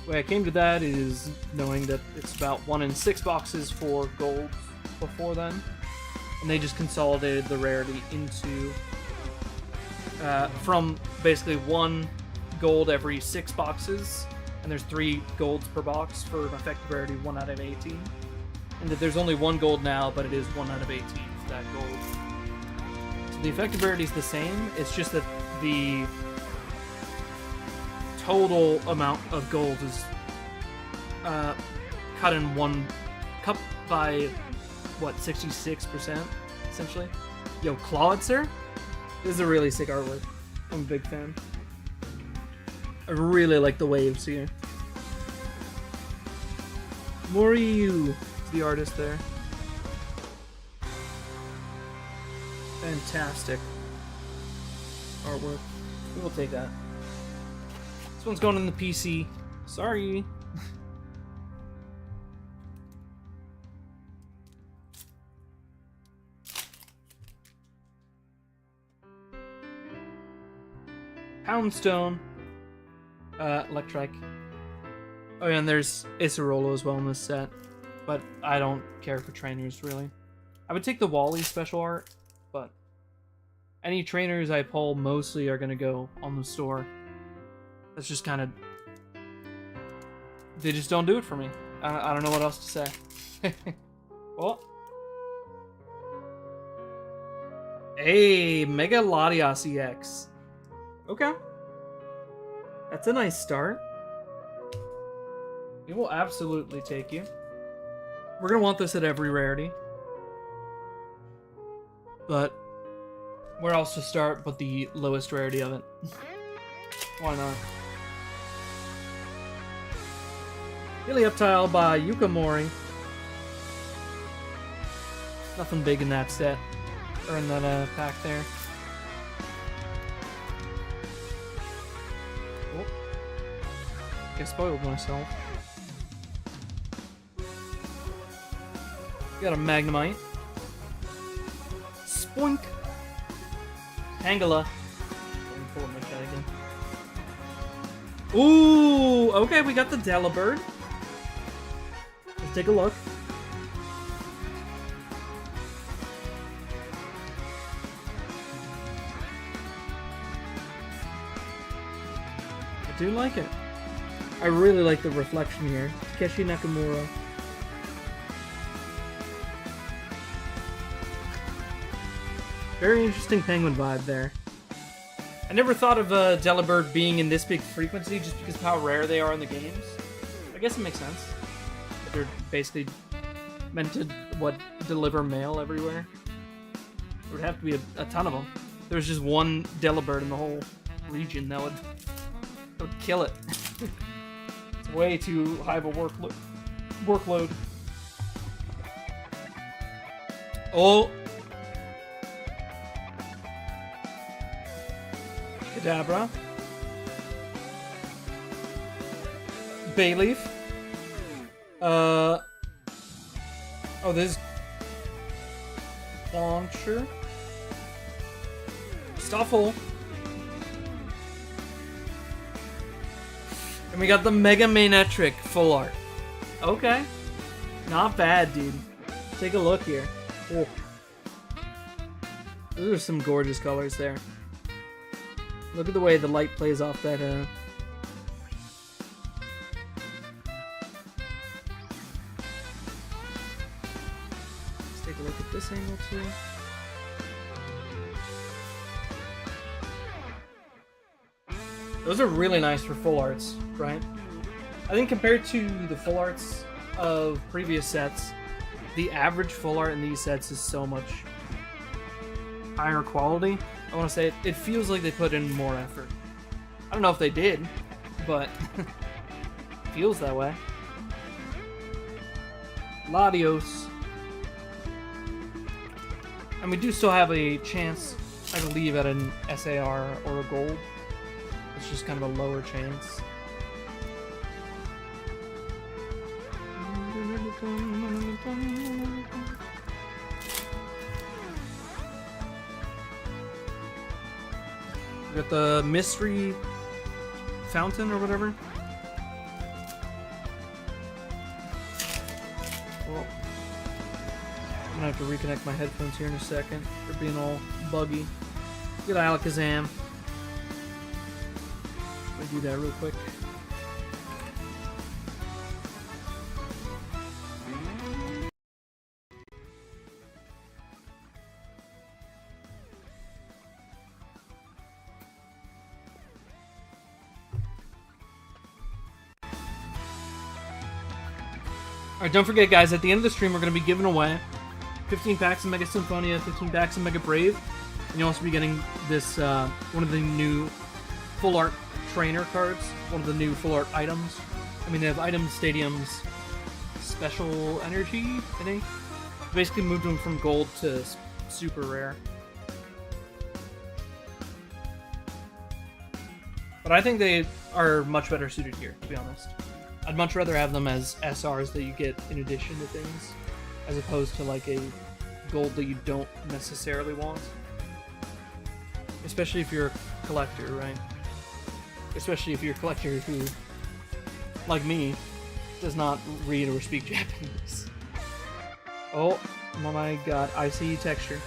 The way I came to that is knowing that it's about 1 in 6 boxes for gold before then. And they just consolidated the rarity into from basically 1 gold every 6 boxes, and there's 3 golds per box for an effective rarity 1 out of 18. And that there's only 1 gold now, but it is 1 out of 18 for that gold. So the effective rarity is the same, it's just that the total amount of gold is cut by what, 66% essentially. Yo, Clawitzer, this is a really sick artwork. I'm a big fan. I really like the waves here. Moriyu is the artist there. Fantastic artwork. We will take that. This one's going in the PC. Sorry. Poundstone. Electric. Oh yeah, and there's Isorolo as well in this set. But I don't care for trainers, really. I would take the Wally special art, but any trainers I pull mostly are going to go on the store. That's just kind of... They just don't do it for me. I don't know what else to say. Oh. Hey, Mega Latias EX. Okay. That's a nice start. We will absolutely take you. We're going to want this at every rarity. But where else to start but the lowest rarity of it? Why not? Helioptile by Yukamori. Nothing big in that set. Or in that pack there. Oh. I spoiled myself. Got a Magnemite. Spoink. Tangela. Pull up my shot again. Ooh, okay, we got the Delibird. Let's take a look. I do like it. I really like the reflection here. Takeshi Nakamura. Very interesting penguin vibe there. I never thought of Delibird being in this big frequency just because of how rare they are in the games. I guess it makes sense. They're basically meant to, deliver mail everywhere. There would have to be a ton of them. If there was just one Delibird in the whole region, that would kill it. It's way too high of a workload. Oh! Kadabra. Bayleaf. Oh, this is Launcher. Stuffle. And we got the Mega Manectric full art. Okay. Not bad, dude. Take a look here. Oh. Those are some gorgeous colors there. Look at the way the light plays off that, Let's take a look at this angle, too. Those are really nice for full arts, right? I think compared to the full arts of previous sets, the average full art in these sets is so much higher quality. I want to say it feels like they put in more effort. I don't know if they did, but it feels that way. Latios. And we do still have a chance I believe at an SAR or a gold. It's just kind of a lower chance. We got the mystery fountain or whatever. Well, I'm gonna have to reconnect my headphones here in a second. They're being all buggy. Get Alakazam. I'll do that real quick. Alright, don't forget, guys, at the end of the stream, we're going to be giving away 15 packs of Mega Symphonia, 15 packs of Mega Brave, and you'll also be getting this, one of the new full art trainer cards, one of the new full art items. I mean, they have items, stadiums, special energy, I think. Basically moved them from gold to super rare. But I think they are much better suited here, to be honest. I'd much rather have them as SRs that you get in addition to things, as opposed to like a gold that you don't necessarily want. Especially if you're a collector, right? Especially if you're a collector who, like me, does not read or speak Japanese. Oh my god, I see texture.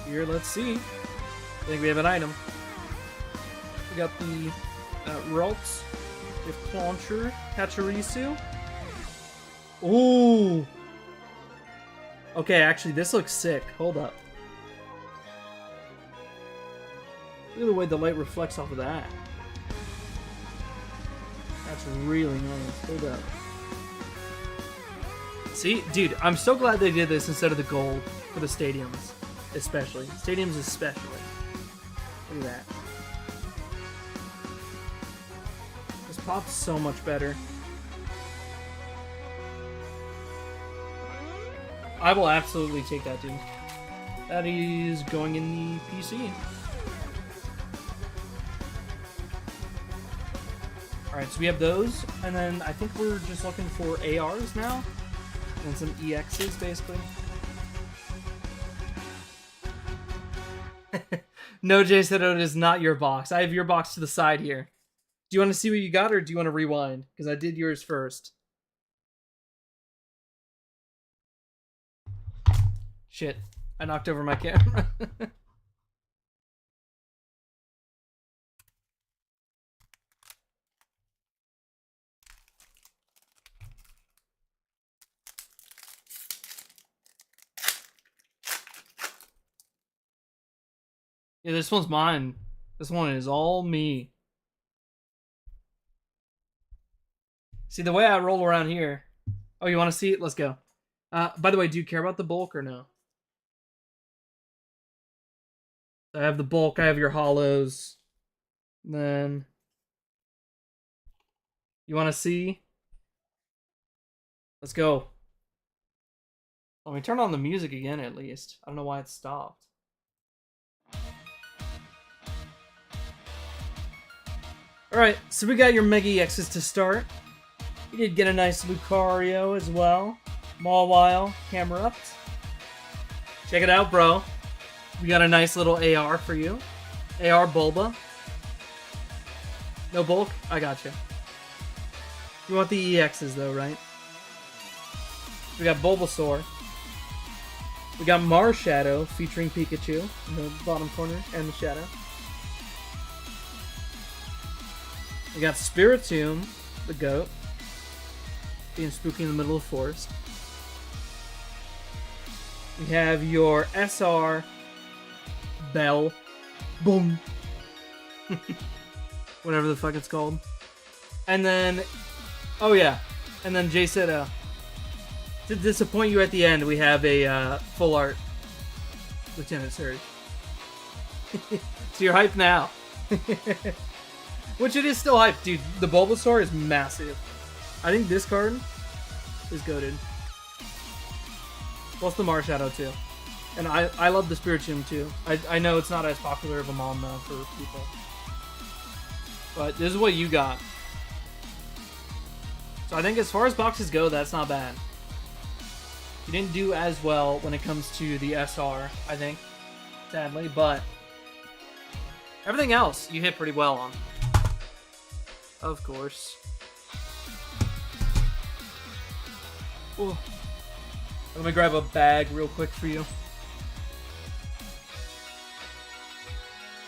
Here, let's see. I think we have an item. We got the Ralts. We have Clauncher, Pachirisu. Ooh! Okay, actually, this looks sick. Hold up. Look at the way the light reflects off of that. That's really nice. Hold up. See? Dude, I'm so glad they did this instead of the gold for the stadiums. Especially. Stadiums especially. Look at that. Pop's so much better. I will absolutely take that, dude. That is going in the PC. Alright, so we have those, and then I think we're just looking for ARs now, and some EXs, basically. No, Jay said it is not your box. I have your box to the side here. Do you want to see what you got, or do you want to rewind? Because I did yours first. Shit. I knocked over my camera. Yeah, this one's mine. This one is all me. See, the way I roll around here... Oh, you want to see it? Let's go. By the way, do you care about the bulk or no? I have the bulk, I have your hollows. Then... You want to see? Let's go. Let me turn on the music again, at least. I don't know why it stopped. Alright, so we got your Mega EXs to start. You did get a nice Lucario as well. Mawile, camera up. Check it out, bro. We got a nice little AR for you. AR Bulba. No bulk? I got you. You want the EXs though, right? We got Bulbasaur. We got Marshadow featuring Pikachu in the bottom corner and the shadow. We got Spiritomb, the goat. Being spooky in the middle of the forest. We have your SR Bell. Boom. Whatever the fuck it's called. And then... Oh yeah. And then Jay said, to disappoint you at the end, we have a full art Lieutenant Surge. So you're hyped now. Which it is still hyped, dude. The Bulbasaur is massive. I think this card is goated. Plus the Marshadow too. And I love the Spiritomb too. I know it's not as popular of a mon though for people. But this is what you got. So I think as far as boxes go, that's not bad. You didn't do as well when it comes to the SR, I think, sadly, but everything else you hit pretty well on. Of course. Ooh. Let me grab a bag real quick for you.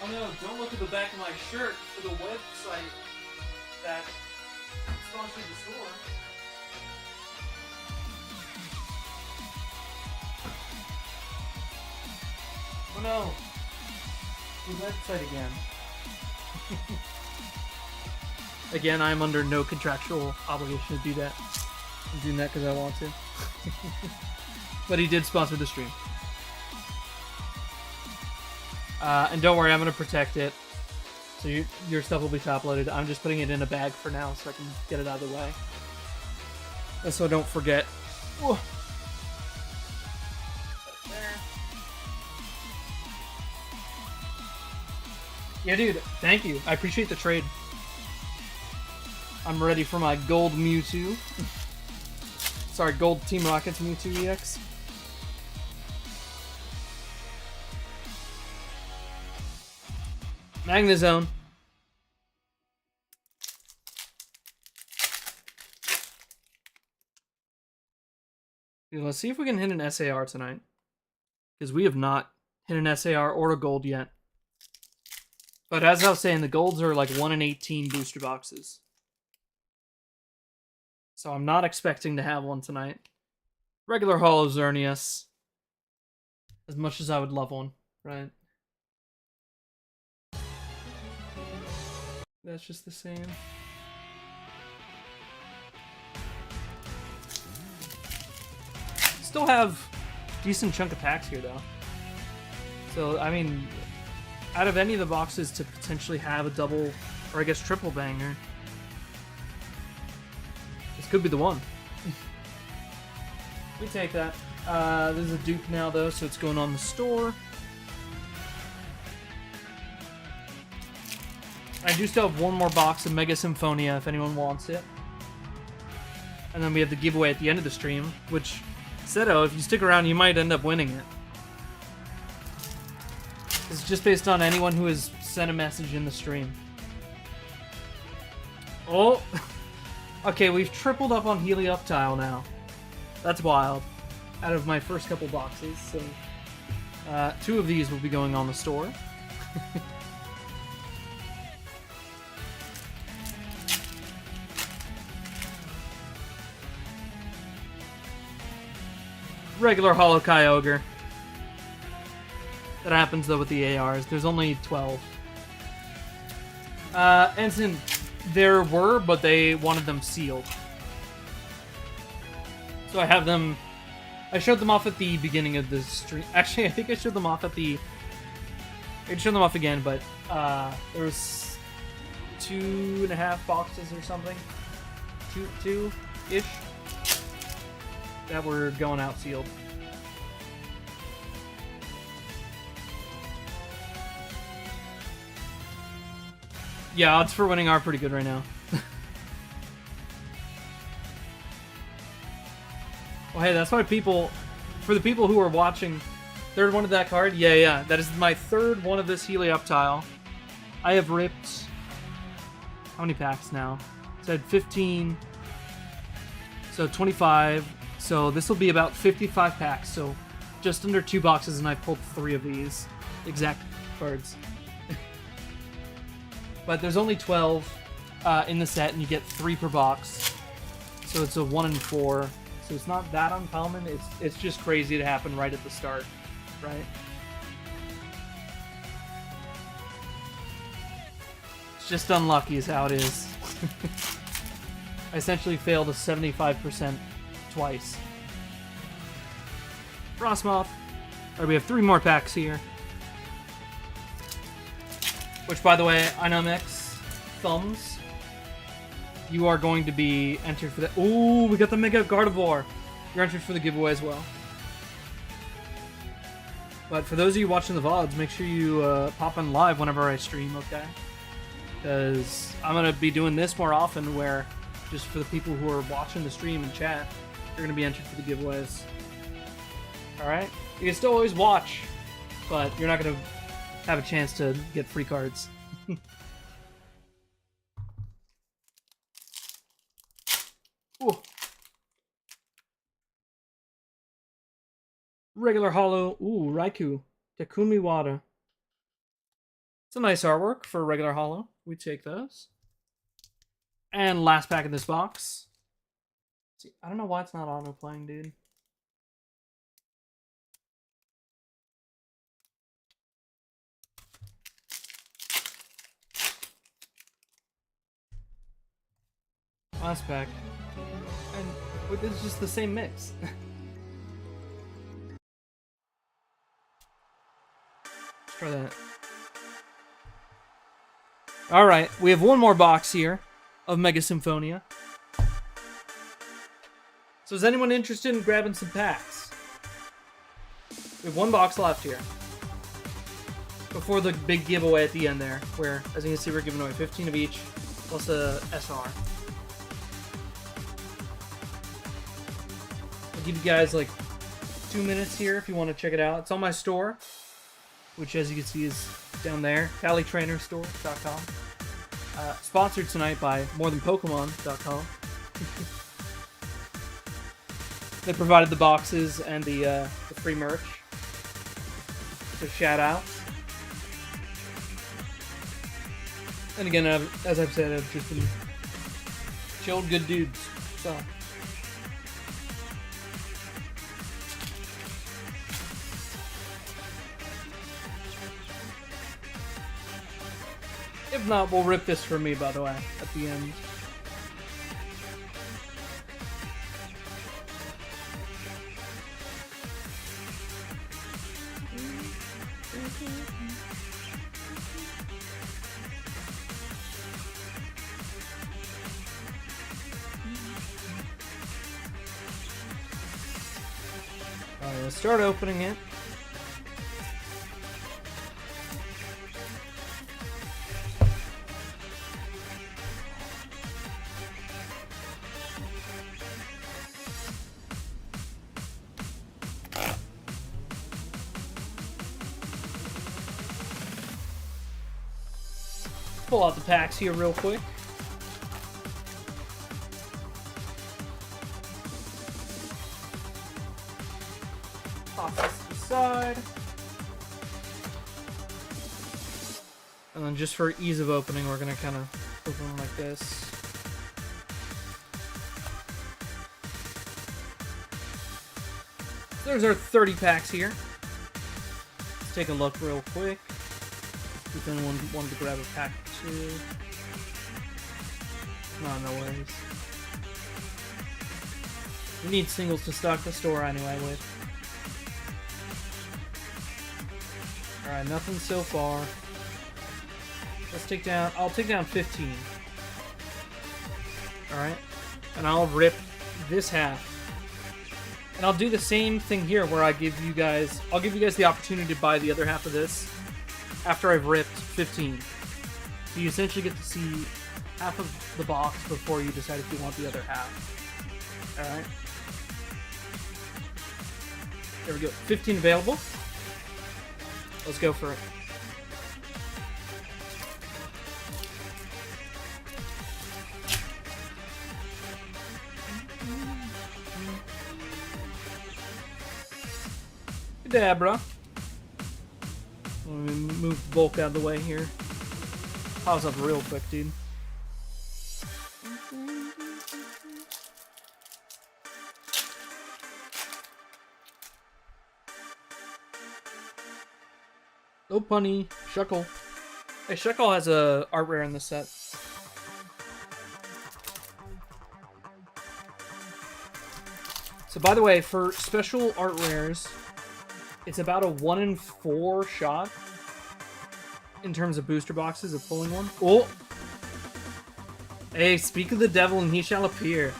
Oh no, don't look at the back of my shirt for the website that sponsored the store. Oh no! The website again. Again, I'm under no contractual obligation to do that. I'm doing that because I want to. But he did sponsor the stream. And don't worry, I'm going to protect it. So your stuff will be top-loaded. I'm just putting it in a bag for now so I can get it out of the way. And so I don't forget. Whoa. Yeah, dude, thank you. I appreciate the trade. I'm ready for my gold Mewtwo. Sorry, gold Team Rocket's Mewtwo EX. Magnezone. Dude, let's see if we can hit an SAR tonight. Because we have not hit an SAR or a gold yet. But as I was saying, the golds are like 1 in 18 booster boxes. So I'm not expecting to have one tonight. Regular Holo Xerneas. As much as I would love one, right? That's just the same. Still have decent chunk of packs here, though. So, I mean, out of any of the boxes to potentially have a double, or I guess triple banger, this could be the one. We take that. This is a dupe now, though, so it's going on the store. I do still have one more box of Mega Symphonia if anyone wants it. And then we have the giveaway at the end of the stream, which, Seto, if you stick around, you might end up winning it. It's just based on anyone who has sent a message in the stream. Oh! Okay, we've tripled up on Helioptile now. That's wild. Out of my first couple boxes, so... 2 of these will be going on the store. Regular Holo Kyogre. That happens though with the ARs. There's only 12. Ensign, there were, but they wanted them sealed. So I have them... I showed them off at the beginning of the stream. Actually, I think I showed them off at the... I can show them off again, but there was 2.5 boxes or something. Two-ish. That were going out sealed. Yeah, odds for winning are pretty good right now. Well, hey, that's why people... For the people who are watching... Third one of that card? Yeah. That is my third one of this Helioptile. I have ripped... How many packs now? So I had 15... So 25... So this will be about 55 packs, so just under 2 boxes, and I've pulled 3 of these exact cards. But there's only 12 in the set, and you get 3 per box. So it's a 1 in 4. So it's not that uncommon. It's just crazy to happen right at the start, right? It's just unlucky is how it is. I essentially failed a 75% twice. Frostmoth. Alright, we have 3 more packs here. Which, by the way, Inomex Thumbs, you are going to be entered for the... Ooh, we got the Mega Gardevoir. You're entered for the giveaway as well. But for those of you watching the VODs, make sure you pop on live whenever I stream, okay? Because I'm going to be doing this more often where just for the people who are watching the stream and chat, you're going to be entered for the giveaways. Alright? You can still always watch, but you're not going to have a chance to get free cards. Ooh. Regular holo. Ooh, Raikou. Takumi Wada. It's a nice artwork for a regular holo. We take those. And last pack in this box. See, I don't know why it's not auto-playing, dude. Last pack. And it's just the same mix. Let's try that. Alright, we have one more box here of Mega Symphonia. So is anyone interested in grabbing some packs? We have one box left here. Before the big giveaway at the end there, where, as you can see, we're giving away 15 of each, plus a SR. I'll give you guys like 2 minutes here if you want to check it out. It's on my store, which as you can see is down there, PallyTrainerStore.com. Sponsored tonight by morethanpokemon.com. They provided the boxes and the free merch. So shoutouts. And again, as I've said, I've just been chilled good dudes. So. If not, we'll rip this for me, by the way, at the end. Alright, let's start opening it. Pull out the packs here real quick. Pop this to the side. And then just for ease of opening, we're gonna kind of open them like this. There's our 30 packs here. Let's take a look real quick. If anyone wanted to grab a pack or two. No worries. We need singles to stock the store anyway with. Alright, nothing so far. Let's take down, I'll take down 15. Alright. And I'll rip this half. And I'll do the same thing here where I'll give you guys the opportunity to buy the other half of this after I've ripped 15. So you essentially get to see half of the box before you decide if you want the other half. Alright. There we go. 15 available. Let's go for it. Good dab, bro. Let me move the bulk out of the way here. Pause up real quick, dude. Oh, punny. Shuckle. Hey, Shuckle has a art rare in this set. So, by the way, for special art rares, it's about a 1 in 4 shot in terms of booster boxes of pulling one. Oh! Hey, speak of the devil and he shall appear.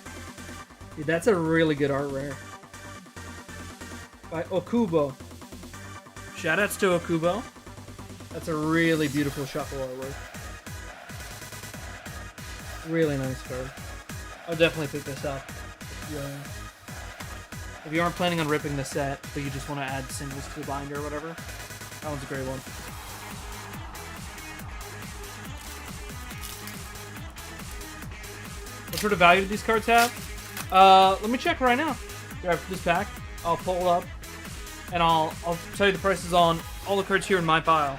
Dude, that's a really good art rare. By Okubo. Shoutouts to Okubo. That's a really beautiful shuffle artwork. Really nice card. I'll definitely pick this up. Yeah. If you aren't planning on ripping the set, but you just want to add singles to the binder or whatever, that one's a great one. What sort of value do these cards have? Let me check right now. Grab this pack. I'll pull it up, and I'll tell you the prices on all the cards here in my pile.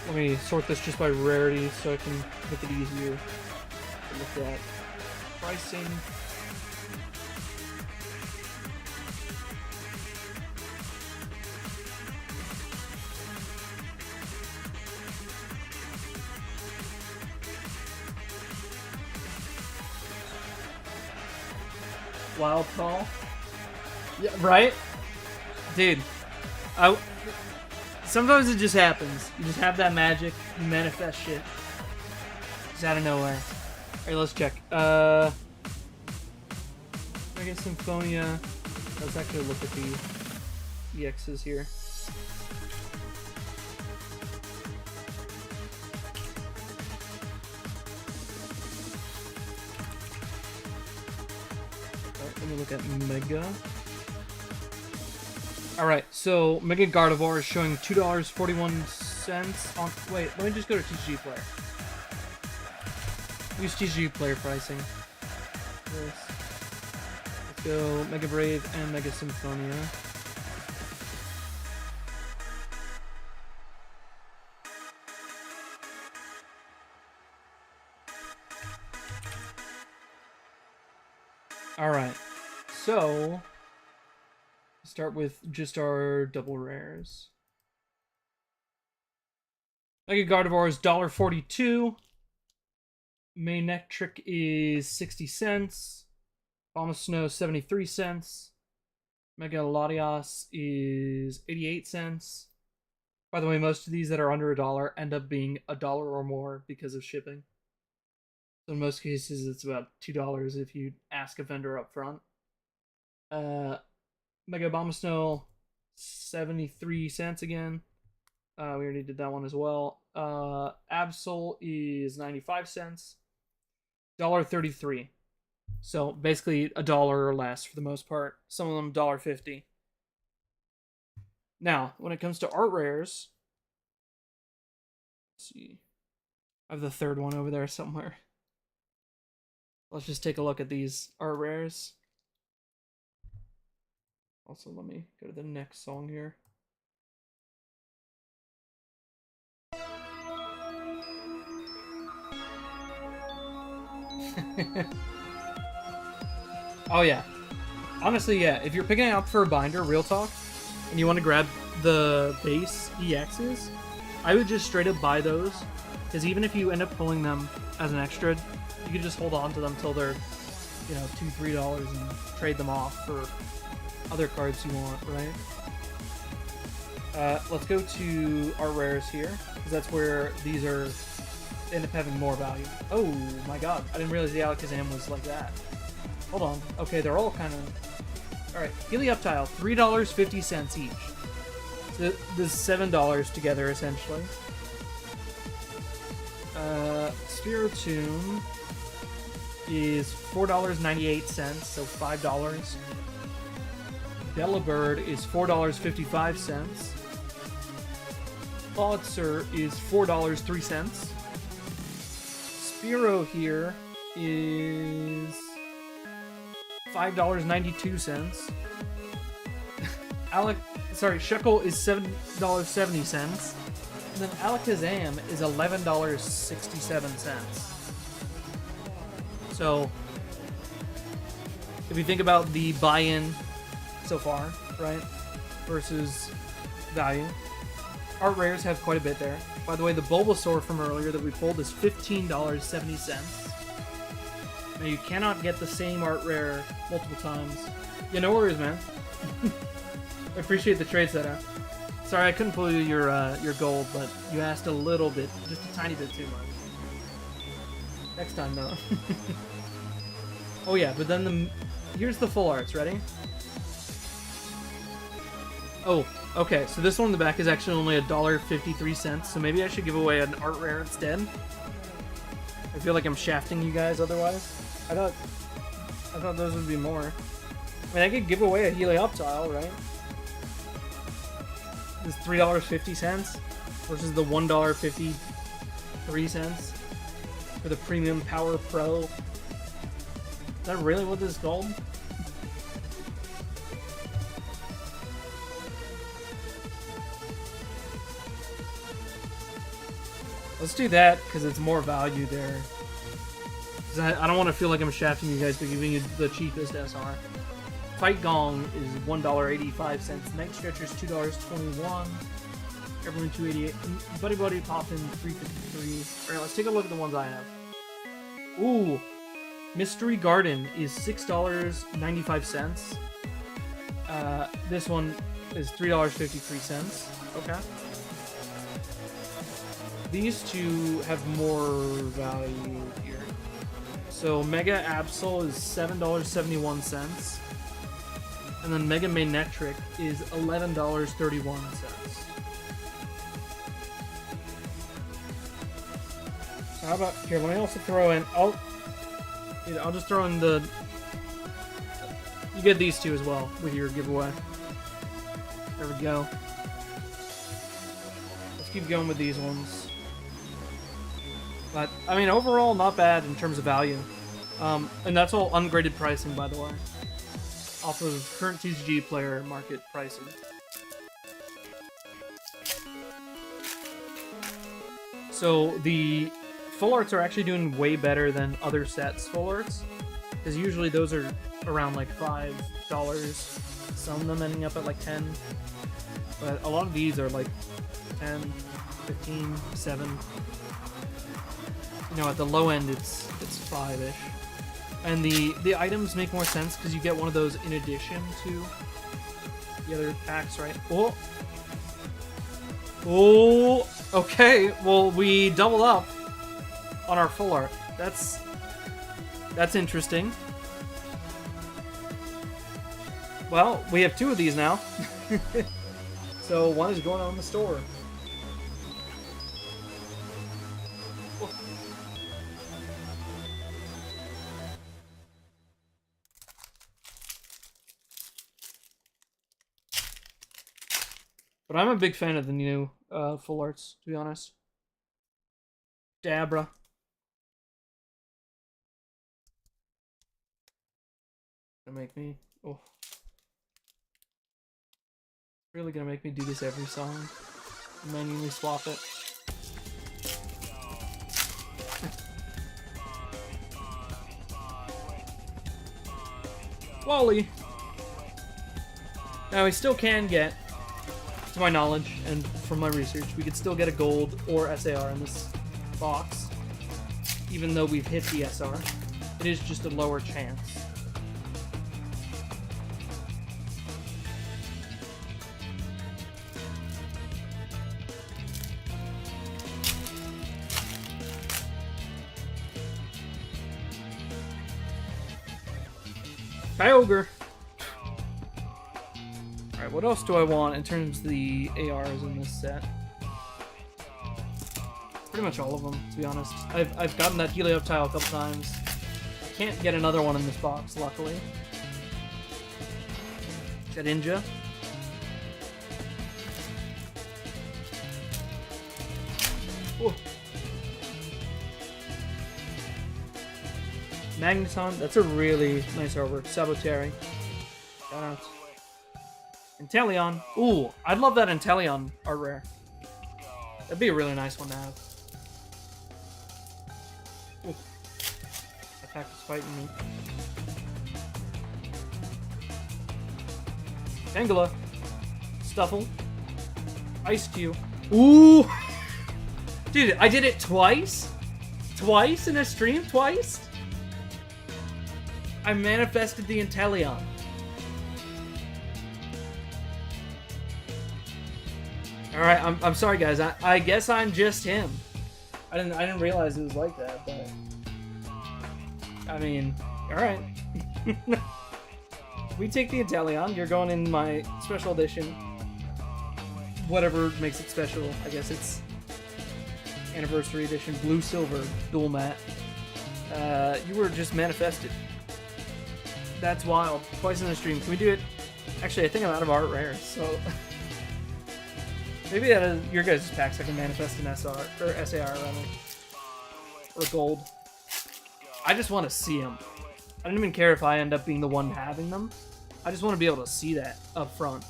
Let me sort this just by rarity so I can make it easier to look at pricing. Wild Call. Yeah, right? Dude, sometimes it just happens. You just have that magic, you manifest shit. Just out of nowhere. Alright, let's check. I guess Symphonia. Let's actually look at the EXs here. Let me look at Mega. Alright, so Mega Gardevoir is showing $2.41 on... Wait, let me just go to TCG Player. Use TCG Player pricing. Let's go Mega Brave and Mega Symphonia. Alright, so... start with just our double rares. Mega Gardevoir is $1.42. Manectric is 60 cents. Abomasnow 73 cents. Mega Latias is 88 cents. By the way, most of these that are under $1 end up being $1 or more because of shipping. So in most cases, it's about $2 if you ask a vendor up front. Mega Abomasnow, 73 cents again. We already did that one as well. Absol is 95 cents. $1.33. So basically $1 or less for the most part. Some of them $1.50. Now, when it comes to art rares, let's see. I have the third one over there somewhere. Let's just take a look at these art rares. Also, let me go to the next song here. Oh yeah. Honestly, yeah. If you're picking it up for a binder, real talk, and you want to grab the base EXs, I would just straight up buy those. Because even if you end up pulling them as an extra, you could just hold on to them till they're, you know, $2, $3 and trade them off for other cards you want, right? Let's go to our rares here, because that's where these are end up having more value. Oh my god, I didn't realize the Alakazam was like that. Hold on. Okay, they're all kind of... Alright, Helioptile, $3.50 each. So this is $7 together, essentially. Spiritomb is $4.98, so $5. Delibird is $4.55. Clawitzer is $4.03. Spearow here is $5.92. Shuckle is $7.70. And then Alakazam is $11.67. So, if you think about the buy-in so far, right, versus value, art rares have quite a bit there. By the way, the Bulbasaur from earlier that we pulled is $15.70. Now, you cannot get the same art rare multiple times. Yeah, no worries, man. I appreciate the trade setup. Sorry, I couldn't pull you your gold, but you asked a little bit, just a tiny bit too much. Next time, though. Oh yeah, but then here's the full arts. Ready? Oh, okay. So this one in the back is actually only $1.53. So maybe I should give away an art rare instead. I feel like I'm shafting you guys otherwise. I thought those would be more. I mean, I could give away a Helioptile, right? This is $3.50 versus the $1.53 for the Premium Power Pro. Is that really what this is called? Let's do that because it's more value there. I don't want to feel like I'm shafting you guys by giving you the cheapest SR. Fight Gong is $1.85. Night Stretcher is $2.21. Everyone $2.88. Buddy Buddy Poppin $3.53. Alright, let's take a look at the ones I have. Ooh, Mystery Garden is $6.95. This one is $3.53. Okay. These two have more value here. So Mega Absol is $7.71. And then Mega Manectric is $11.31. So how about here? Let me also throw in. I'll just throw in the. You get these two as well with your giveaway. There we go. Let's keep going with these ones. But I mean, overall, not bad in terms of value. And that's all ungraded pricing, by the way. Off of current TCG player market pricing. So the full arts are actually doing way better than other sets full arts, because usually those are around like $5. Some of them ending up at like 10, but a lot of these are like 10, 15, 7. You know, at the low end it's 5-ish. And the items make more sense because you get one of those in addition to the other packs, right? Oh! Oh! Okay, well, we double up on our full art. That's interesting. Well, we have 2 of these now. So one is going on the store. But I'm a big fan of the new full arts, to be honest. Dabra. Gonna make me. Oh. Really gonna make me do this every song. Manually swap it. Wally! Now we still can get, to my knowledge and from my research, we could still get a gold or SAR in this box, even though we've hit the SR. It is just a lower chance. Kyogre! Alright, what else do I want in terms of the ARs in this set? Pretty much all of them, to be honest. I've gotten that Helioptile a couple times. I can't get another one in this box, luckily. Shedinja. Ooh. Magneton, that's a really nice artwork. Saboteri. Shout out. Inteleon. Ooh, I'd love that Inteleon art rare. That'd be a really nice one to have. Ooh. Attack is fighting me. Tangela. Stuffle. Ice Cube. Ooh! Dude, I did it twice? Twice in a stream? Twice? I manifested the Inteleon. Alright, I'm sorry guys. I guess I'm just him. I didn't realize it was like that, but I mean, alright. We take the Inteleon. You're going in my special edition. Whatever makes it special. I guess it's anniversary edition, blue silver dual mat. You were just manifested. That's wild. Twice in the stream. Can we do it? Actually, I think I'm out of art rares, so maybe out of your guys' packs I can manifest an SR or SAR rather, or gold. I just want to see them. I don't even care if I end up being the one having them. I just want to be able to see that up front.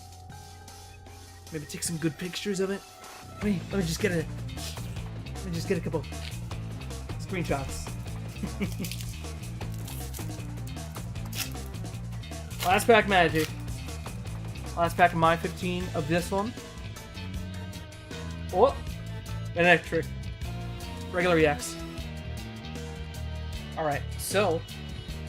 Maybe take some good pictures of it. Let me just get a couple screenshots. Last pack magic. Last pack of my 15 of this one. Oh, electric. Regular EX. Alright, so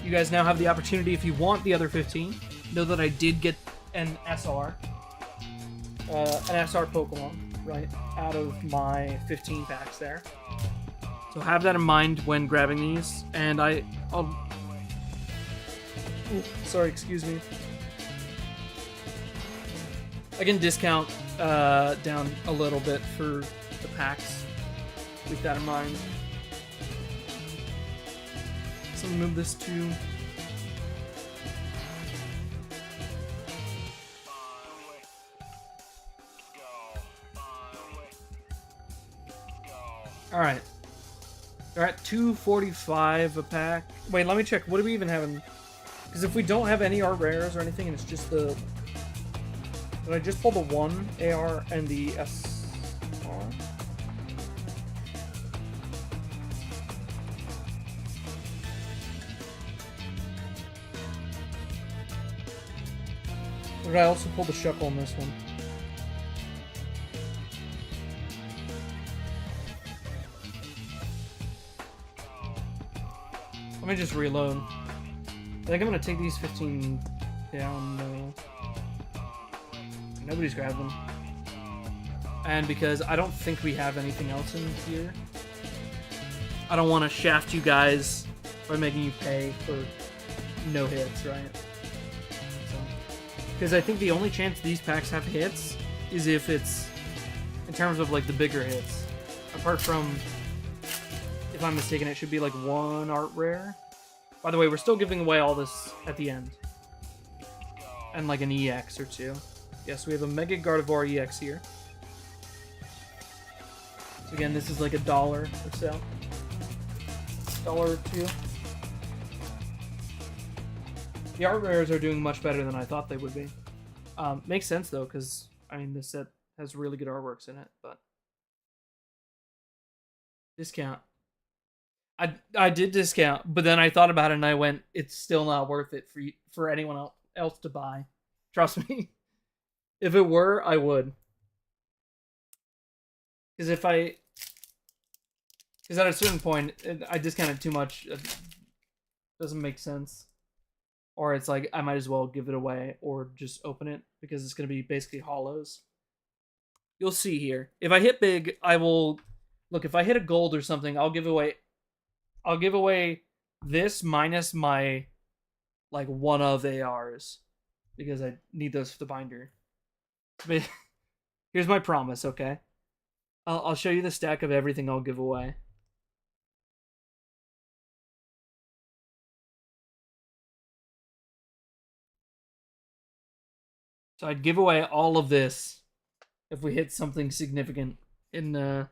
you guys now have the opportunity, if you want the other 15, know that I did get an SR. An SR Pokemon, right, out of my 15 packs there. So have that in mind when grabbing these, and I'll... Ooh, sorry, excuse me. I can discount down a little bit for the packs. Keep that in mind. So let me move this to... Alright. They're at $2.45 a pack. Wait, let me check. What do we even have in... Because if we don't have any art rares or anything, and it's just the... Did I just pull the one AR and the SR? Or did I also pull the Shuckle in this one? Let me just reload. I think I'm gonna take these 15 down though. Nobody's grabbed them. And because I don't think we have anything else in here, I don't want to shaft you guys by making you pay for no hits, right? Because I think the only chance these packs have hits is if it's in terms of like the bigger hits. Apart from, if I'm mistaken, it should be like one art rare. By the way, we're still giving away all this at the end. And like an EX or two. Yes, we have a Mega Gardevoir EX here. So again, this is like $1 or so. $1 or $2. The art rares are doing much better than I thought they would be. Makes sense though, because I mean this set has really good artworks in it, but discount. I did discount, but then I thought about it and I went, it's still not worth it for anyone else to buy. Trust me. If it were, I would. Because at a certain point, I discounted too much. It doesn't make sense. Or it's like, I might as well give it away or just open it because it's going to be basically hollows. You'll see here. If I hit big, I will... Look, if I hit a gold or something, I'll give away this minus my, like, one of ARs. Because I need those for the binder. But here's my promise, okay? I'll show you the stack of everything I'll give away. So I'd give away all of this if we hit something significant in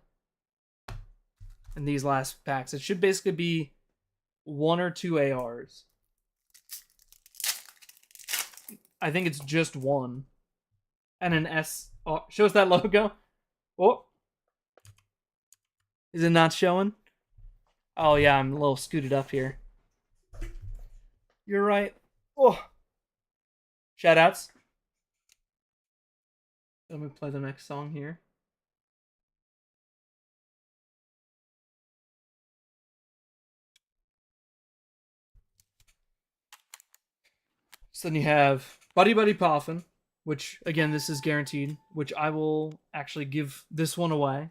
these last packs. It should basically be 1 or 2 ARs. I think it's just 1. And an S. Oh, shows that logo. Oh. Is it not showing? Oh, yeah, I'm a little scooted up here. You're right. Oh. Shoutouts. Let me play the next song here. So then you have Buddy Buddy Poffin, which, again, this is guaranteed, which I will actually give this one away.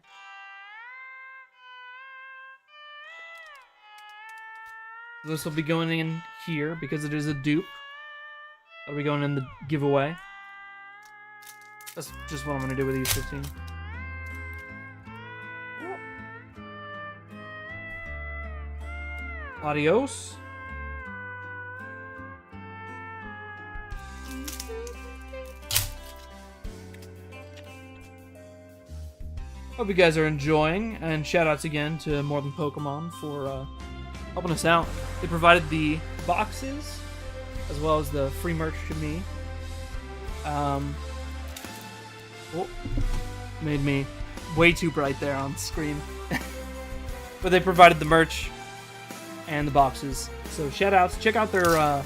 This will be going in here because it is a dupe Are we going in the giveaway? That's just what I'm going to do with these 15. Adios. Hope you guys are enjoying, and shoutouts again to More Than Pokemon for helping us out. They provided the boxes as well as the free merch to me. Made me way too bright there on screen. But they provided the merch and the boxes. So shoutouts. Check out their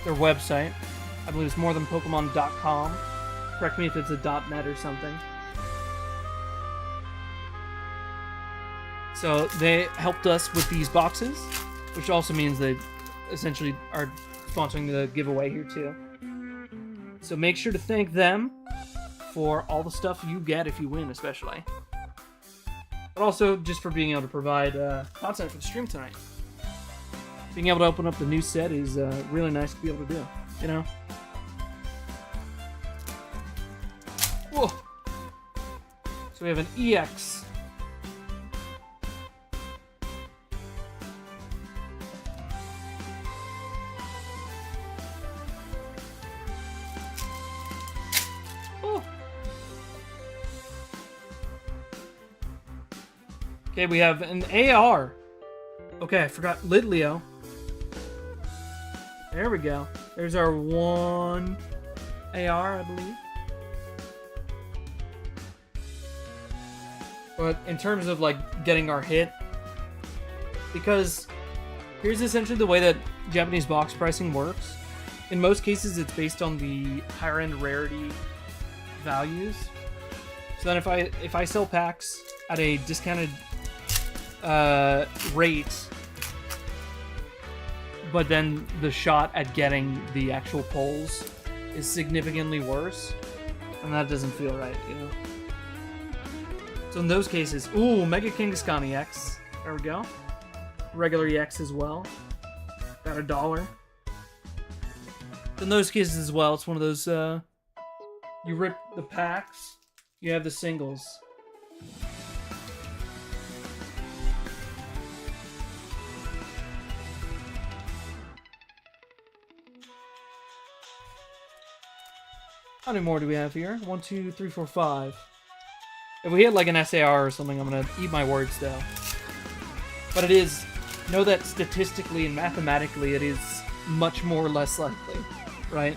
website. I believe it's morethanpokemon.com. Correct me if it's a .net or something. So they helped us with these boxes, which also means they essentially are sponsoring the giveaway here too. So make sure to thank them for all the stuff you get if you win, especially. But also just for being able to provide content for the stream tonight. Being able to open up the new set is really nice to be able to do, you know? Whoa! So we have an EX. Okay, we have an AR. Okay, I forgot Lidleo. There we go. There's our one AR, I believe. But in terms of like getting our hit, because here's essentially the way that Japanese box pricing works. In most cases, it's based on the higher end rarity values. So then if I sell packs at a discounted rate, but then the shot at getting the actual pulls is significantly worse, and that doesn't feel right, you know? So in those cases, ooh, Mega Kangaskhan EX, there we go. Regular EX as well, got $1. In those cases as well, it's one of those, you rip the packs, you have the singles. How many more do we have here? 1, 2, 3, 4, 5. If we hit like an SAR or something, I'm gonna eat my words though. But it is, know that statistically and mathematically it is much more or less likely, right?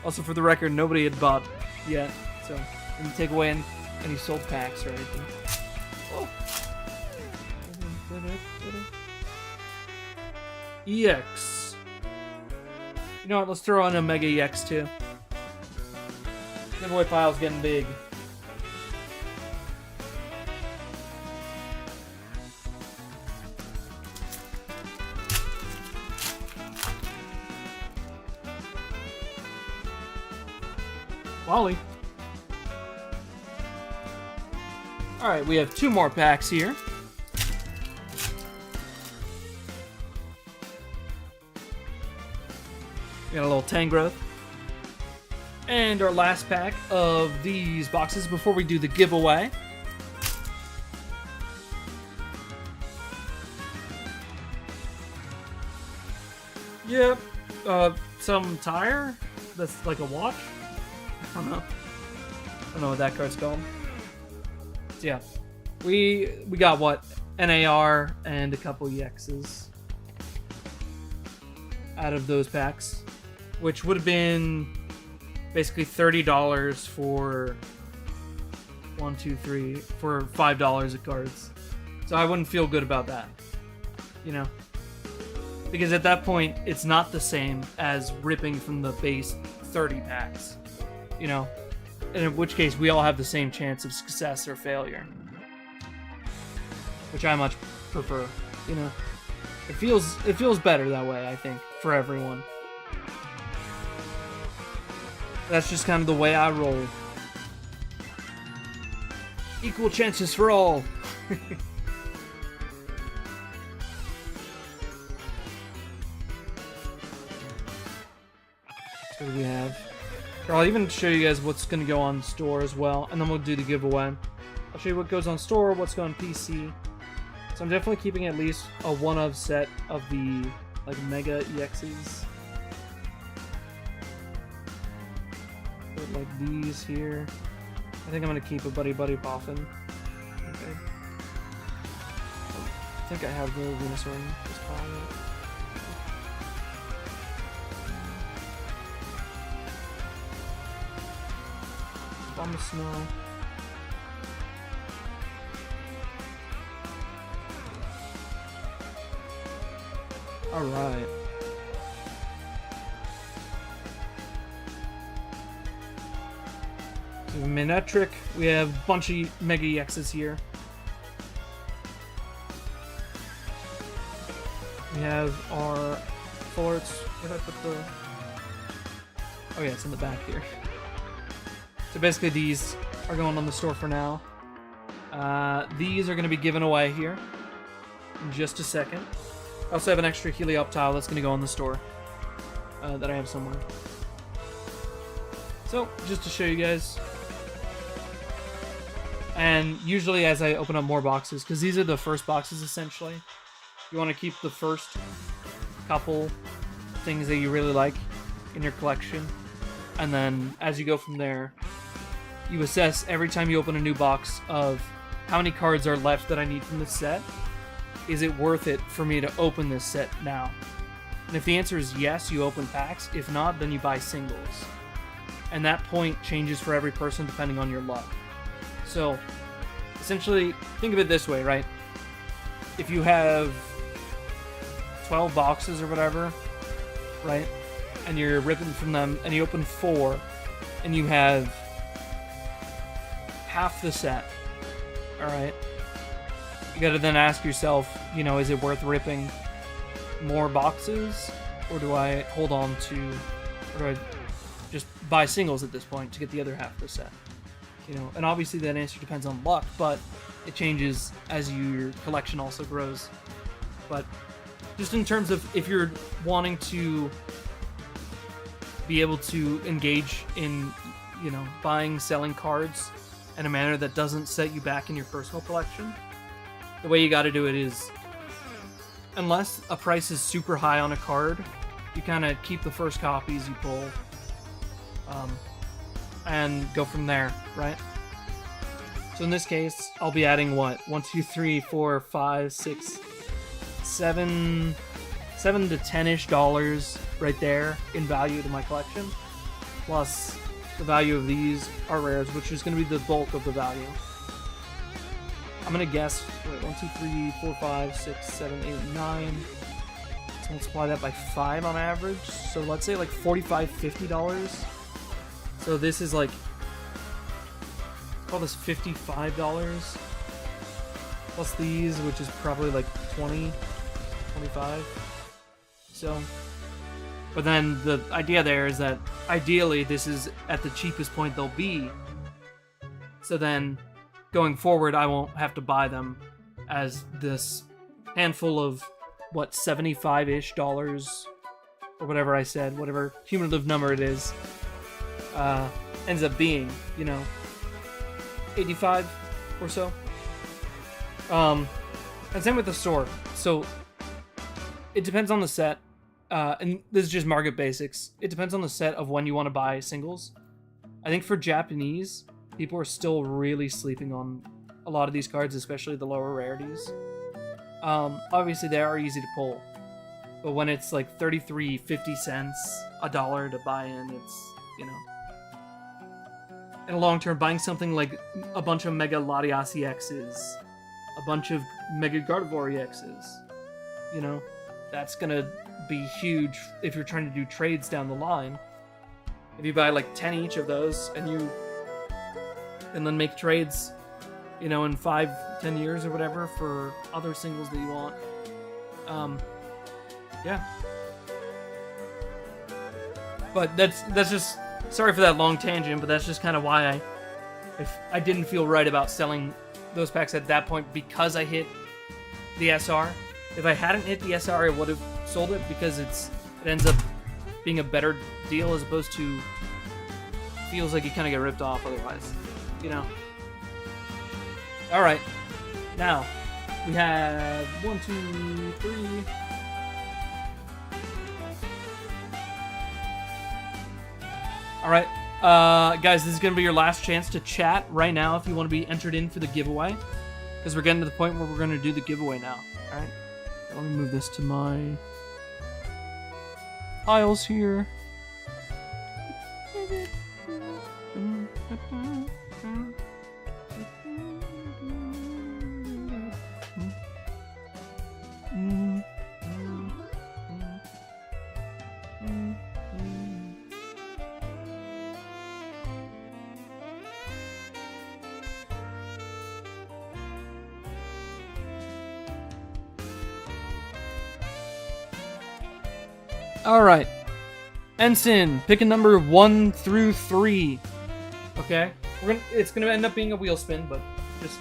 Also for the record, nobody had bought yet, so didn't take away any sold packs or anything. Oh. EX. You know what, let's throw on a Mega EX too. Giveaway pile's getting big. Wally. Alright, we have 2 more packs here. We got a little Tangrowth. And our last pack of these boxes before we do the giveaway. Yep. Some tire that's like a watch. I don't know. I don't know what that card's called. So yeah. We got what? NAR and a couple EXs out of those packs, which would have been basically $30 for for $5 of cards. So I wouldn't feel good about that, you know, because at that point it's not the same as ripping from the base 30 packs, you know, and in which case we all have the same chance of success or failure, which I much prefer, you know. It feels better that way, I think, for everyone. That's just kind of the way I roll. Equal chances for all. What do we have? Here, I'll even show you guys what's going to go on store as well, and then we'll do the giveaway. I'll show you what goes on store, what's going on PC. So I'm definitely keeping at least a one-of set of the like Mega EXs. Put like these here. I think I'm going to keep a Buddy Poffin. Okay. I think I have the Venusaur in this pile. On the snow. Alright. So Minetric, we have a bunch of Mega EXs here. We have our forts. Where did I put the... Oh yeah, it's in the back here. So basically these are going on the store for now. These are going to be given away here in just a second. I also have an extra Helioptile that's going to go on the store that I have somewhere. So, just to show you guys. And usually as I open up more boxes, because these are the first boxes essentially, you want to keep the first couple things that you really like in your collection. And then as you go from there, you assess every time you open a new box of how many cards are left that I need from this set. Is it worth it for me to open this set now? And if the answer is yes, you open packs. If not, then you buy singles. And that point changes for every person depending on your luck. So, essentially, think of it this way, right? If you have 12 boxes or whatever, right? And you're ripping from them, and you open 4, and you have half the set, alright? You gotta then ask yourself, you know, is it worth ripping more boxes? Or do I hold on to, or do I just buy singles at this point to get the other half of the set? You know, and obviously that answer depends on luck, but it changes as your collection also grows. But just in terms of if you're wanting to be able to engage in, you know, buying, selling cards in a manner that doesn't set you back in your personal collection, the way you got to do it is, unless a price is super high on a card, you kind of keep the first copies you pull, and go from there, right? So in this case, I'll be adding what? 1, 2, 3, 4, 5, 6, 7 to $10-ish right there in value to my collection. Plus the value of these are rares, which is going to be the bulk of the value. I'm going to guess, wait, 1, 2, 3, 4, 5, 6, 7, 8, 9. Let's multiply that by 5 on average. So let's say like $45, $50. So this is like, let's call this $55. Plus these, which is probably like 20, 25. So, but then the idea there is that ideally this is at the cheapest point they'll be. So then going forward, I won't have to buy them as this handful of, what, $75-ish or whatever I said, whatever cumulative number it is, ends up being, you know, 85 or so. And same with the store. So it depends on the set, and this is just market basics. It depends on the set of when you want to buy singles. I think for Japanese, people are still really sleeping on a lot of these cards, especially the lower rarities. Obviously, they are easy to pull, but when it's like 33, 50 cents, $1 to buy in, it's, you know, in the long term, buying something like a bunch of Mega Latias EXs, a bunch of Mega Gardevoir EXs, you know, that's gonna be huge if you're trying to do trades down the line. If you buy like 10 each of those and then make trades, you know, in 5-10 years or whatever for other singles that you want. Yeah. But that's just, sorry for that long tangent, but that's just kind of why I didn't feel right about selling those packs at that point, because I hit the SR. If I hadn't hit the SR, I would have sold it, because it ends up being a better deal as opposed to feels like you kind of get ripped off otherwise, you know. All right, now we have 1, 2, 3. All right, guys, this is gonna be your last chance to chat right now if you want to be entered in for the giveaway, because we're getting to the point where we're gonna do the giveaway now. All right, let me move this to my piles here. All right, Ensign, pick a number 1 through 3. Okay, it's gonna end up being a wheel spin, but just.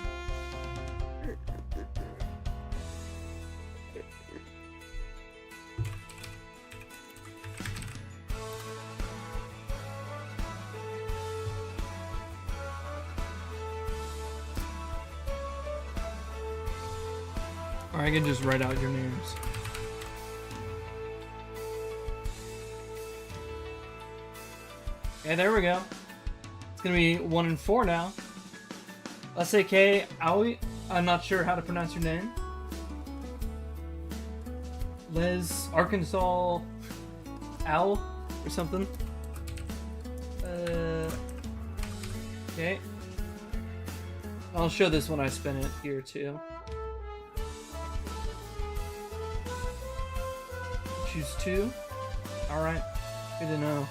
Or I can just write out your names. Okay, there we go. It's gonna be 1 and 4 now. Let's say K Aoi. I'm not sure how to pronounce your name. Les Arkansas Owl or something. Okay. I'll show this when I spin it here too. Choose 2. Alright, good to know.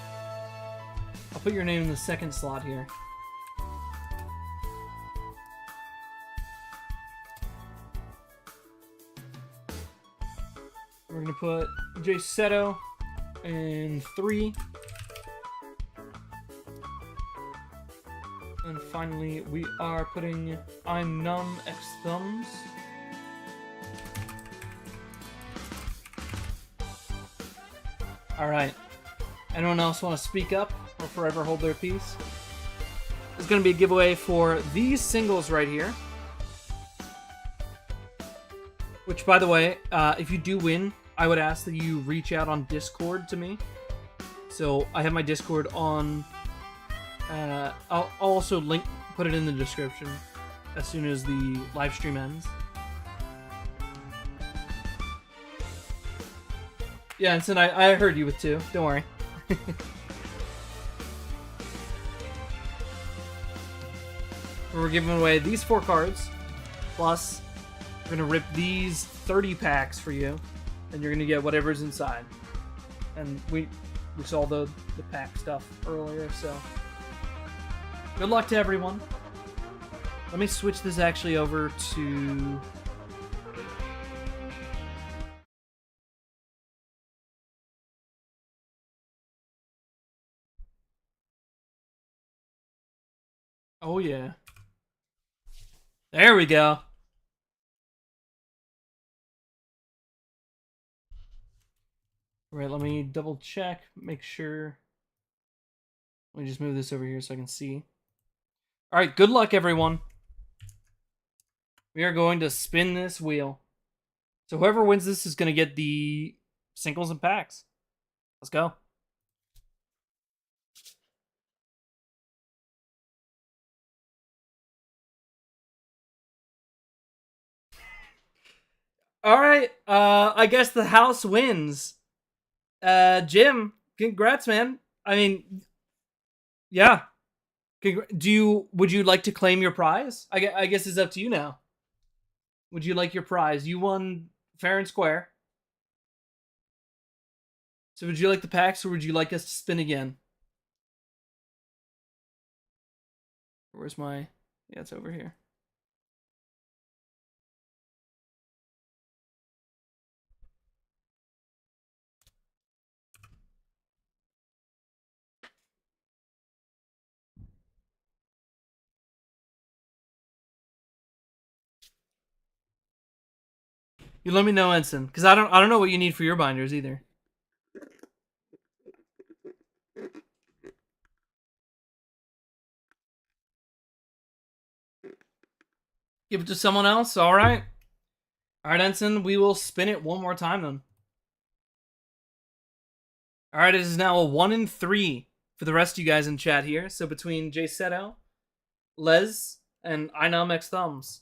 I'll put your name in the second slot here. We're gonna put Jay Seto in 3. And finally, we are putting I'm Numb X Thumbs. Alright. Anyone else want to speak up or forever hold their peace? There's going to be a giveaway for these singles right here. Which, by the way, if you do win, I would ask that you reach out on Discord to me. So I have my Discord on. I'll also put it in the description as soon as the live stream ends. Yeah, and I heard you with 2. Don't worry. We're giving away these 4 cards. Plus, we're going to rip these 30 packs for you. And you're going to get whatever's inside. And we saw the pack stuff earlier, so. Good luck to everyone. Let me switch this actually over to... Oh, yeah. There we go. All right, let me double check, make sure. Let me just move this over here so I can see. All right, good luck, everyone. We are going to spin this wheel. So whoever wins this is going to get the singles and packs. Let's go. All right, I guess the house wins. Jim, congrats, man. I mean, yeah. Would you like to claim your prize? I guess it's up to you now. Would you like your prize? You won fair and square. So would you like the packs, or would you like us to spin again? Where's my... Yeah, it's over here. You let me know, Ensign, because I don't know what you need for your binders either. Give it to someone else? Alright. Alright, Ensign, we will spin it one more time then. Alright, it is now a 1 in 3 for the rest of you guys in chat here. So between Jay Seto, Les, and Inum X Thumbs.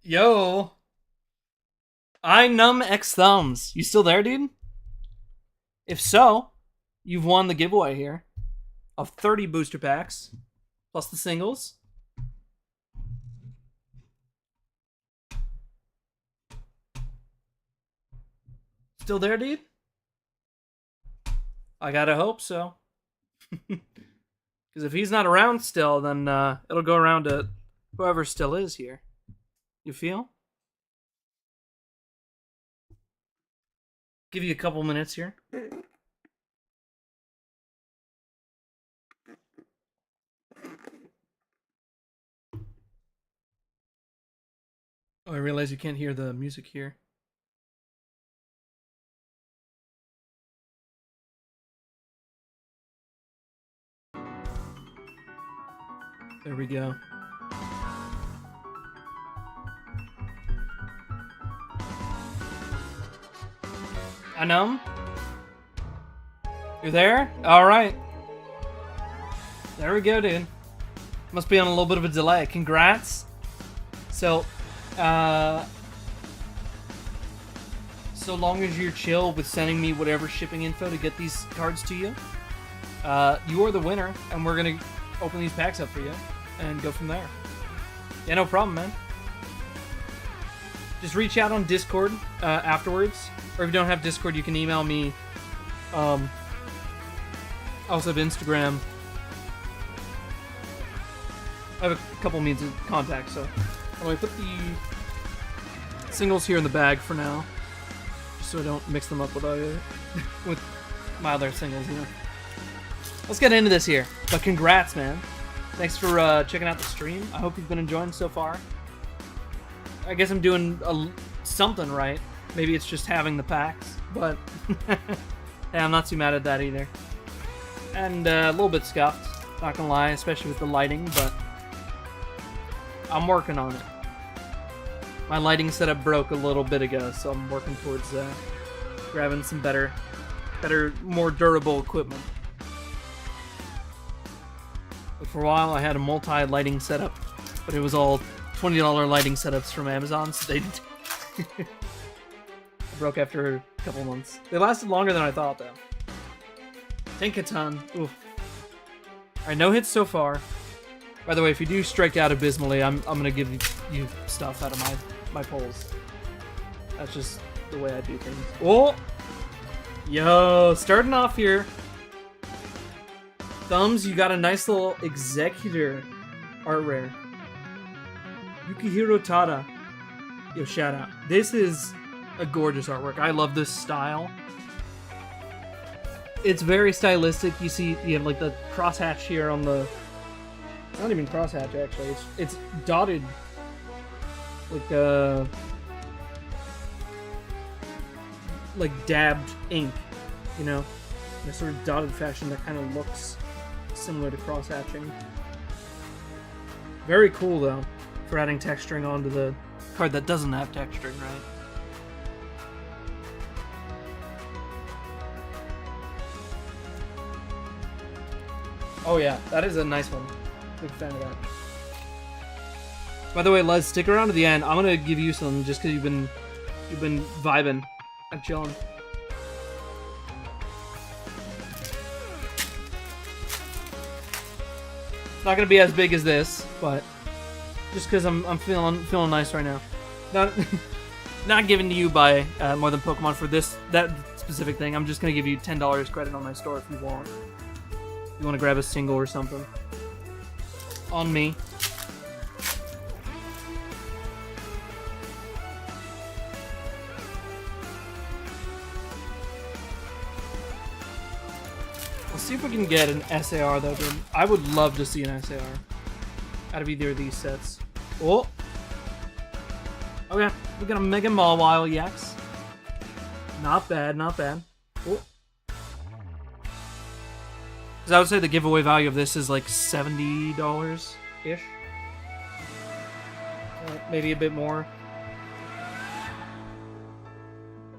Yo. Inum X Thumbs. You still there, dude? If so, you've won the giveaway here of 30 booster packs, plus the singles. Still there, dude? I gotta hope so. Because if he's not around still, then it'll go around to whoever still is here. You feel? Give you a couple minutes here. Oh, I realize you can't hear the music here. There we go. Anum? You're there? Alright. There we go, dude. Must be on a little bit of a delay. Congrats. So long as you're chill with sending me whatever shipping info to get these cards to you, you are the winner, and we're gonna open these packs up for you and go from there. Yeah, no problem, man. Just reach out on Discord afterwards, or if you don't have Discord, you can email me. I also have Instagram. I have a couple means of contact, so I'm gonna put the singles here in the bag for now, just so I don't mix them up with my other singles, you know. Let's get into this here. But congrats, man. Thanks for checking out the stream. I hope you've been enjoying so far. I guess I'm doing something right. Maybe it's just having the packs, but hey, I'm not too mad at that either. And a little bit scuffed, not gonna lie, especially with the lighting, but I'm working on it. My lighting setup broke a little bit ago, so I'm working towards grabbing some better, more durable equipment. But for a while, I had a multi-lighting setup, but it was all $20 lighting setups from Amazon, so they broke after a couple months. They lasted longer than I thought, though. Tinkaton. Oof. Alright, no hits so far. By the way, if you do strike out abysmally, I'm gonna give you stuff out of my polls. That's just the way I do things. Oh! Yo, starting off here. Thumbs, you got a nice little Executor art rare. Yukihiro Tada. Yo, shout out. This is a gorgeous artwork. I love this style. It's very stylistic. You see, you have like the crosshatch here on the... It's not even crosshatch, actually. It's dotted. Like dabbed ink, you know? In a sort of dotted fashion that kind of looks similar to crosshatching. Very cool, though, for adding texturing onto the card that doesn't have texturing, right? Oh yeah, that is a nice one. Big fan of that. By the way, Les, stick around to the end. I'm gonna give you some just because you've been vibing and chilling. It's not gonna be as big as this, but just because I'm feeling nice right now. Not given to you by More Than Pokemon for that specific thing. I'm just gonna give you $10 credit on my store if you want. If you want to grab a single or something. On me. Let's see if we can get an SAR though, dude. I would love to see an SAR out of either of these sets. Oh! Okay, we got a Mega Mawile EX. Not bad, not bad. Oh! Because I would say the giveaway value of this is like $70-ish. Maybe a bit more.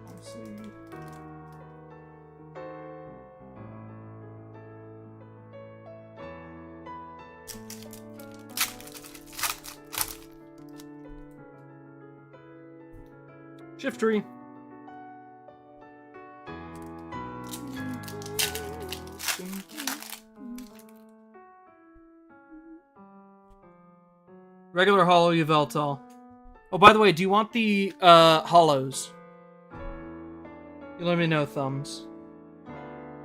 Let's see. Shiftry. Regular holo Yveltal. Oh, by the way, do you want the holos? You let me know, thumbs.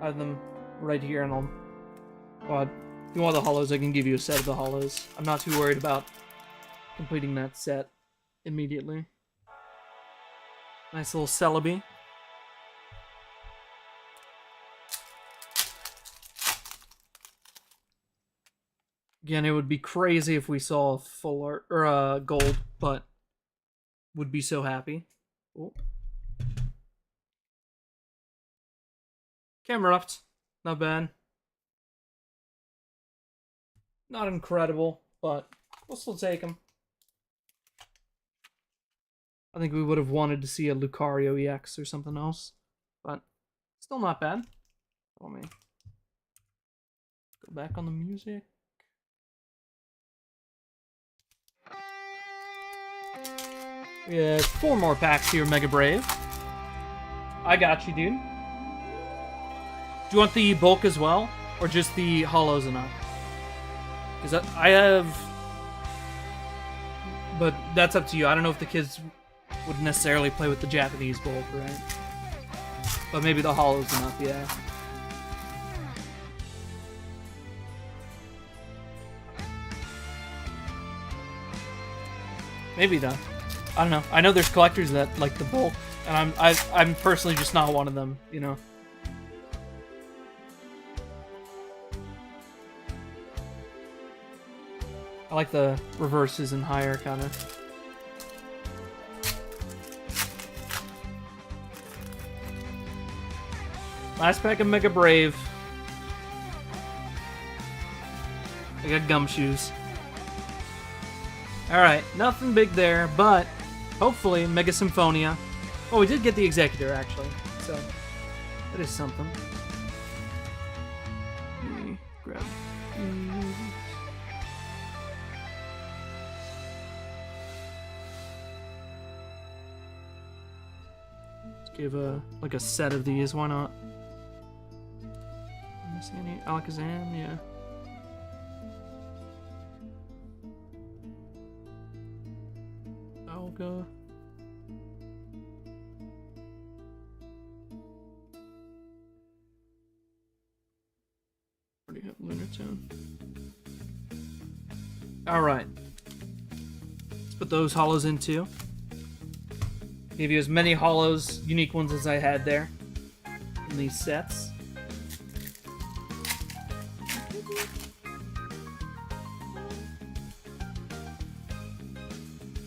I have them right here, and I'll. Well, if you want the holos, I can give you a set of the holos. I'm not too worried about completing that set immediately. Nice little Celebi. Again, it would be crazy if we saw a full art or gold, but would be so happy. Oh. Camerupt, not bad. Not incredible, but we'll still take him. I think we would have wanted to see a Lucario EX or something else, but still not bad. Let me go back on the music. We have 4 more packs here, Mega Brave. I got you, dude. Do you want the bulk as well, or just the holos enough? Because I have... But that's up to you. I don't know if the kids would necessarily play with the Japanese bulk, right? But maybe the holos enough, yeah. Maybe though. I don't know. I know there's collectors that like the bulk, and I'm personally just not one of them, you know. I like the reverses and higher kind of. Last pack of Mega Brave. I got gumshoes. Alright, nothing big there, but hopefully Mega Symphonia. Oh, we did get the Executor, actually. So, that is something. Let me grab these. Let's give like a set of these, why not? Let me see any Alakazam, yeah. Alga. Already have Lunatone. Alright. Let's put those holos in too. Give you as many holos, unique ones as I had there in these sets.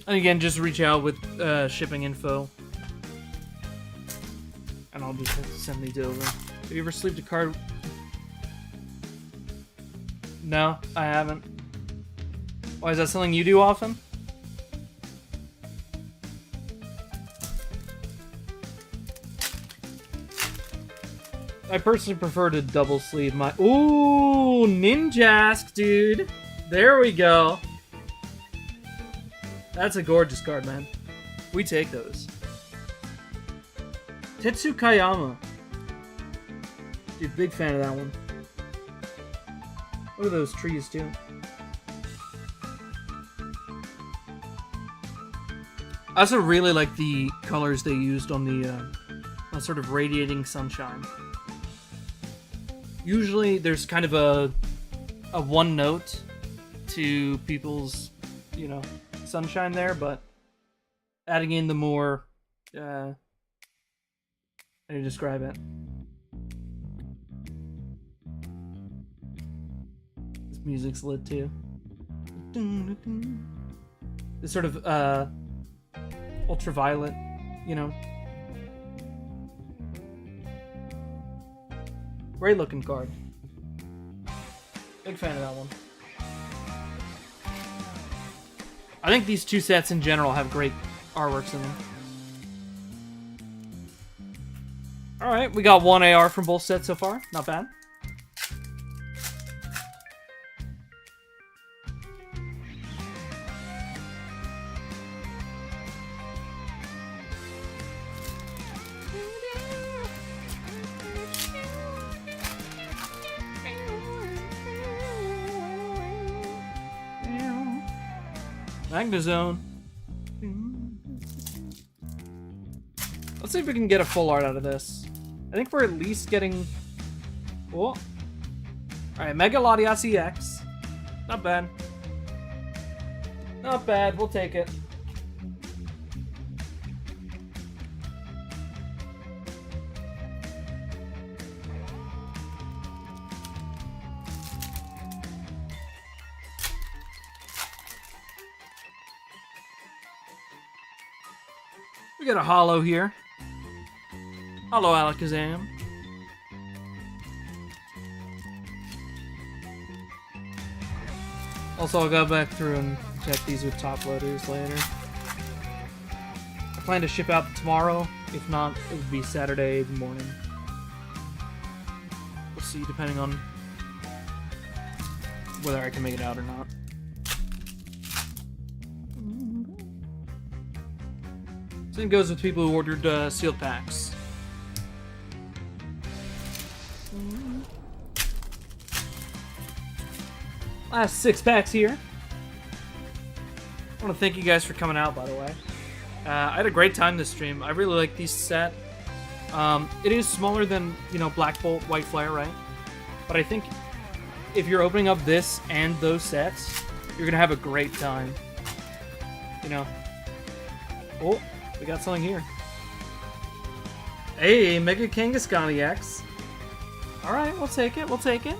And again, just reach out with shipping info. And I'll just send these over. Have you ever sleeved a card? No, I haven't. Why, is that something you do often? I personally prefer to double sleeve my... Ooh, Ninjask, dude. There we go. That's a gorgeous card, man. We take those. Tetsukayama. Dude, big fan of that one. Look at those trees, too. I also really like the colors they used on the sort of radiating sunshine. Usually there's kind of a one note to people's, you know, sunshine there, but adding in the more how do you describe it? This music's lit too. This sort of ultraviolet, you know. Great looking card. Big fan of that one. I think these two sets in general have great artworks in them. Alright, we got 1 AR from both sets so far. Not bad. Magnezone. Let's see if we can get a full art out of this. I think we're at least getting... Oh. Alright, Mega Latias EX. Not bad. Not bad, we'll take it. We got a holo here. Holo Alakazam. Also, I'll go back through and check these with top loaders later. I plan to ship out tomorrow. If not, it would be Saturday morning. We'll see, depending on whether I can make it out or not. Same goes with people who ordered sealed packs. Last 6 packs here. I want to thank you guys for coming out, by the way. I had a great time this stream. I really like these set. It is smaller than, you know, Black Bolt, White Flare, right? But I think if you're opening up this and those sets, you're going to have a great time. You know. Oh, we got something here. Hey, Mega Kangaskhan EX. Alright, we'll take it, we'll take it.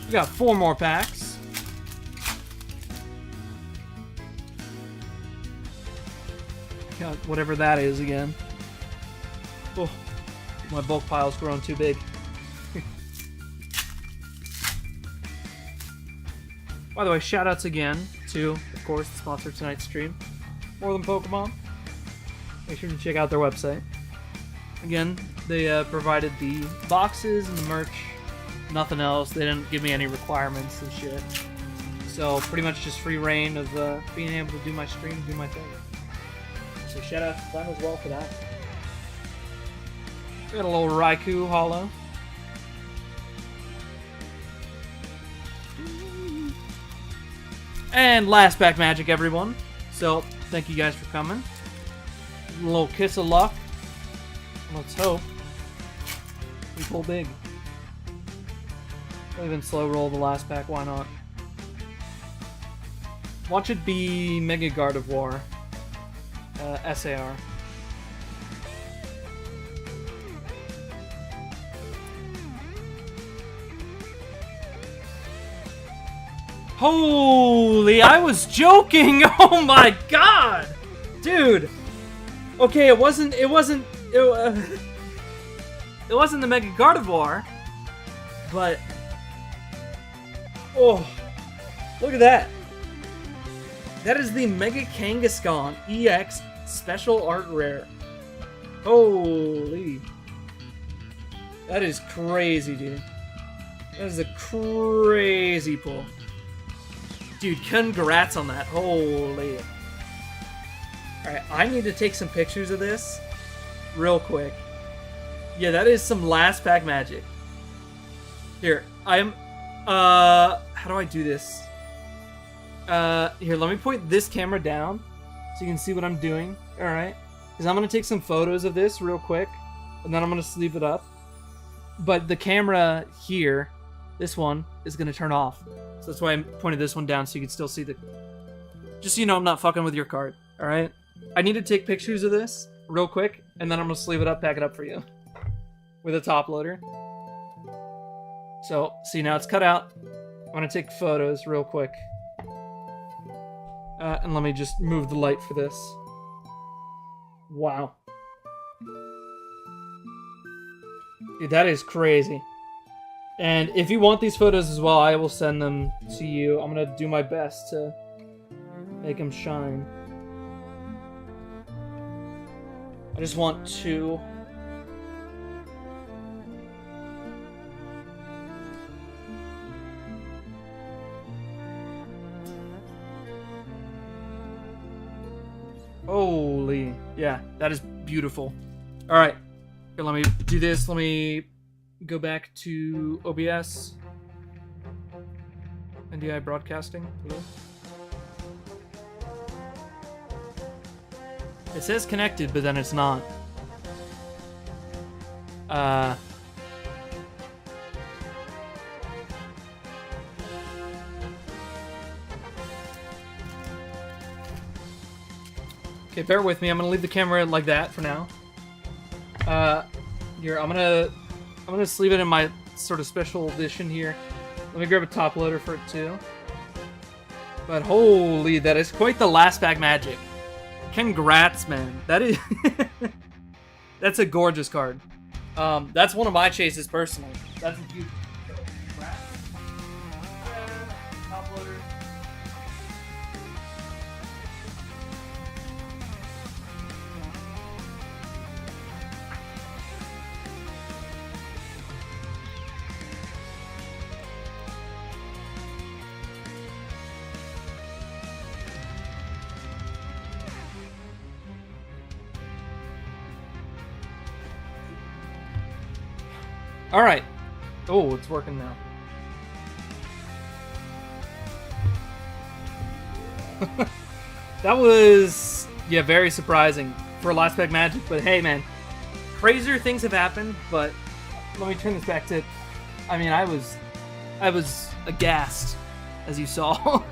We got 4 more packs. Got whatever that is again. Oh, my bulk pile's grown too big. By the way, shoutouts again to, of course, the sponsor of tonight's stream, More Than Pokemon. Make sure to check out their website. Again, they provided the boxes and the merch. Nothing else. They didn't give me any requirements and shit. So pretty much just free reign of being able to do my stream and do my thing. So shout out to them as well for that. We got a little Raikou holo. And last pack magic, everyone. So thank you guys for coming. A little kiss of luck. Let's hope we pull big. I'll even slow roll the last pack, why not? Watch it be Mega Gardevoir. SAR. Holy, I was joking! Oh my god! Dude! Okay, it wasn't the Mega Gardevoir, but... Oh, look at that. That is the Mega Kangaskhan EX Special Art Rare. Holy. That is crazy, dude. That is a crazy pull. Dude, congrats on that. Holy. Alright, I need to take some pictures of this real quick. Yeah, that is some last pack magic. Here, how do I do this? Here, let me point this camera down so you can see what I'm doing. Alright. Because I'm going to take some photos of this real quick, and then I'm going to sleeve it up. But the camera here, this one, is going to turn off. So that's why I pointed this one down so you can still see the... Just so you know I'm not fucking with your card. Alright? I need to take pictures of this real quick, and then I'm going to sleeve it up, pack it up for you. With a top loader. So, see, now it's cut out. I want to take photos real quick. And let me just move the light for this. Wow. Dude, that is crazy. And if you want these photos as well, I will send them to you. I'm gonna do my best to make them shine. I just want to... Holy, yeah, that is beautiful. All right, here, let me do this. Let me go back to OBS. NDI broadcasting. Hello? It says connected, but then it's not. Okay, bear with me. I'm gonna leave the camera like that for now. Here, I'm gonna just leave it in my sort of special edition here. Let me grab a top loader for it too. But holy, that is quite the last pack magic. Congrats, man. That is that's a gorgeous card. That's one of my chases personally. That's a huge congrats. Top loader. All right. Oh, it's working now. That was, yeah, very surprising for last pack magic. But hey, man, crazier things have happened. But let me turn this back to. I mean, I was aghast, as you saw.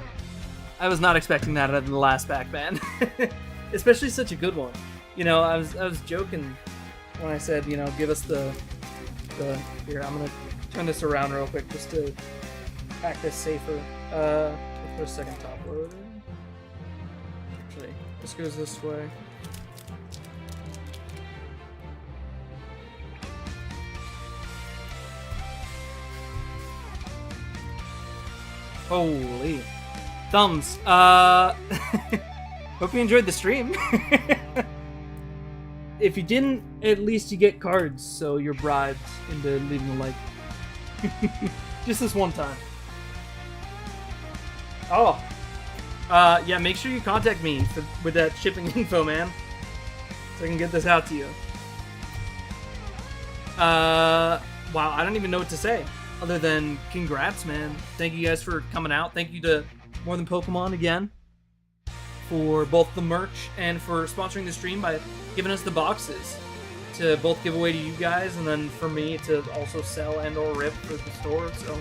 I was not expecting that out of the last pack, man. Especially such a good one. You know, I was joking when I said, you know, give us the here, I'm gonna turn this around real quick just to pack this safer. For a second top loader. Actually, this goes this way. Holy thumbs. Hope you enjoyed the stream. If you didn't, at least you get cards, so you're bribed into leaving a like. Just this one time. Oh. Yeah, make sure you contact me with that shipping info, man. So I can get this out to you. Wow, I don't even know what to say. Other than, congrats, man. Thank you guys for coming out. Thank you to More Than Pokemon again. For both the merch and for sponsoring the stream by giving us the boxes to both give away to you guys and then for me to also sell and or rip for the store. So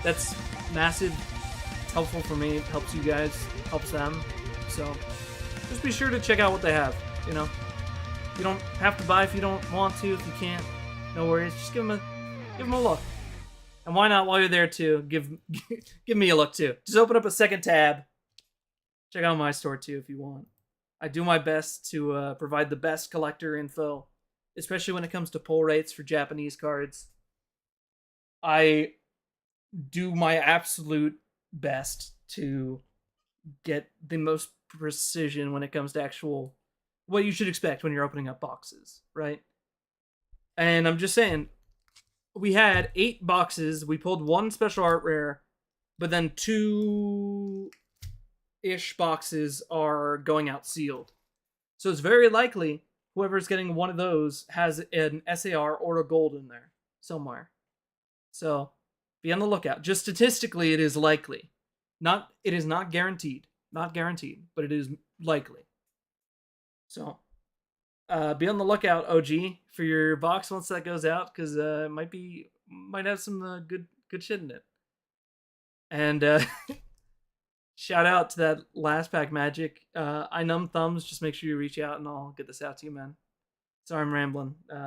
that's massive. It's helpful for me. It helps you guys. Helps them. So just be sure to check out what they have. You know, you don't have to buy if you don't want to. If you can't, no worries. Just give them a look. And why not, while you're there too, give me a look too. Just open up a second tab. Check out my store too if you want. I do my best to provide the best collector info, especially when it comes to pull rates for Japanese cards. I do my absolute best to get the most precision when it comes to actual what you should expect when you're opening up boxes, right? And I'm just saying, we had 8 boxes. We pulled 1 special art rare, but then 2 ish boxes are going out sealed. So it's very likely whoever's getting one of those has an SAR or a gold in there somewhere. So be on the lookout. Just statistically, it is likely. It is not guaranteed. Not guaranteed, but it is likely. So be on the lookout, OG, for your box once that goes out, because it might have some good shit in it. And shout out to that last pack magic. I numb thumbs. Just make sure you reach out and I'll get this out to you, man. Sorry I'm rambling.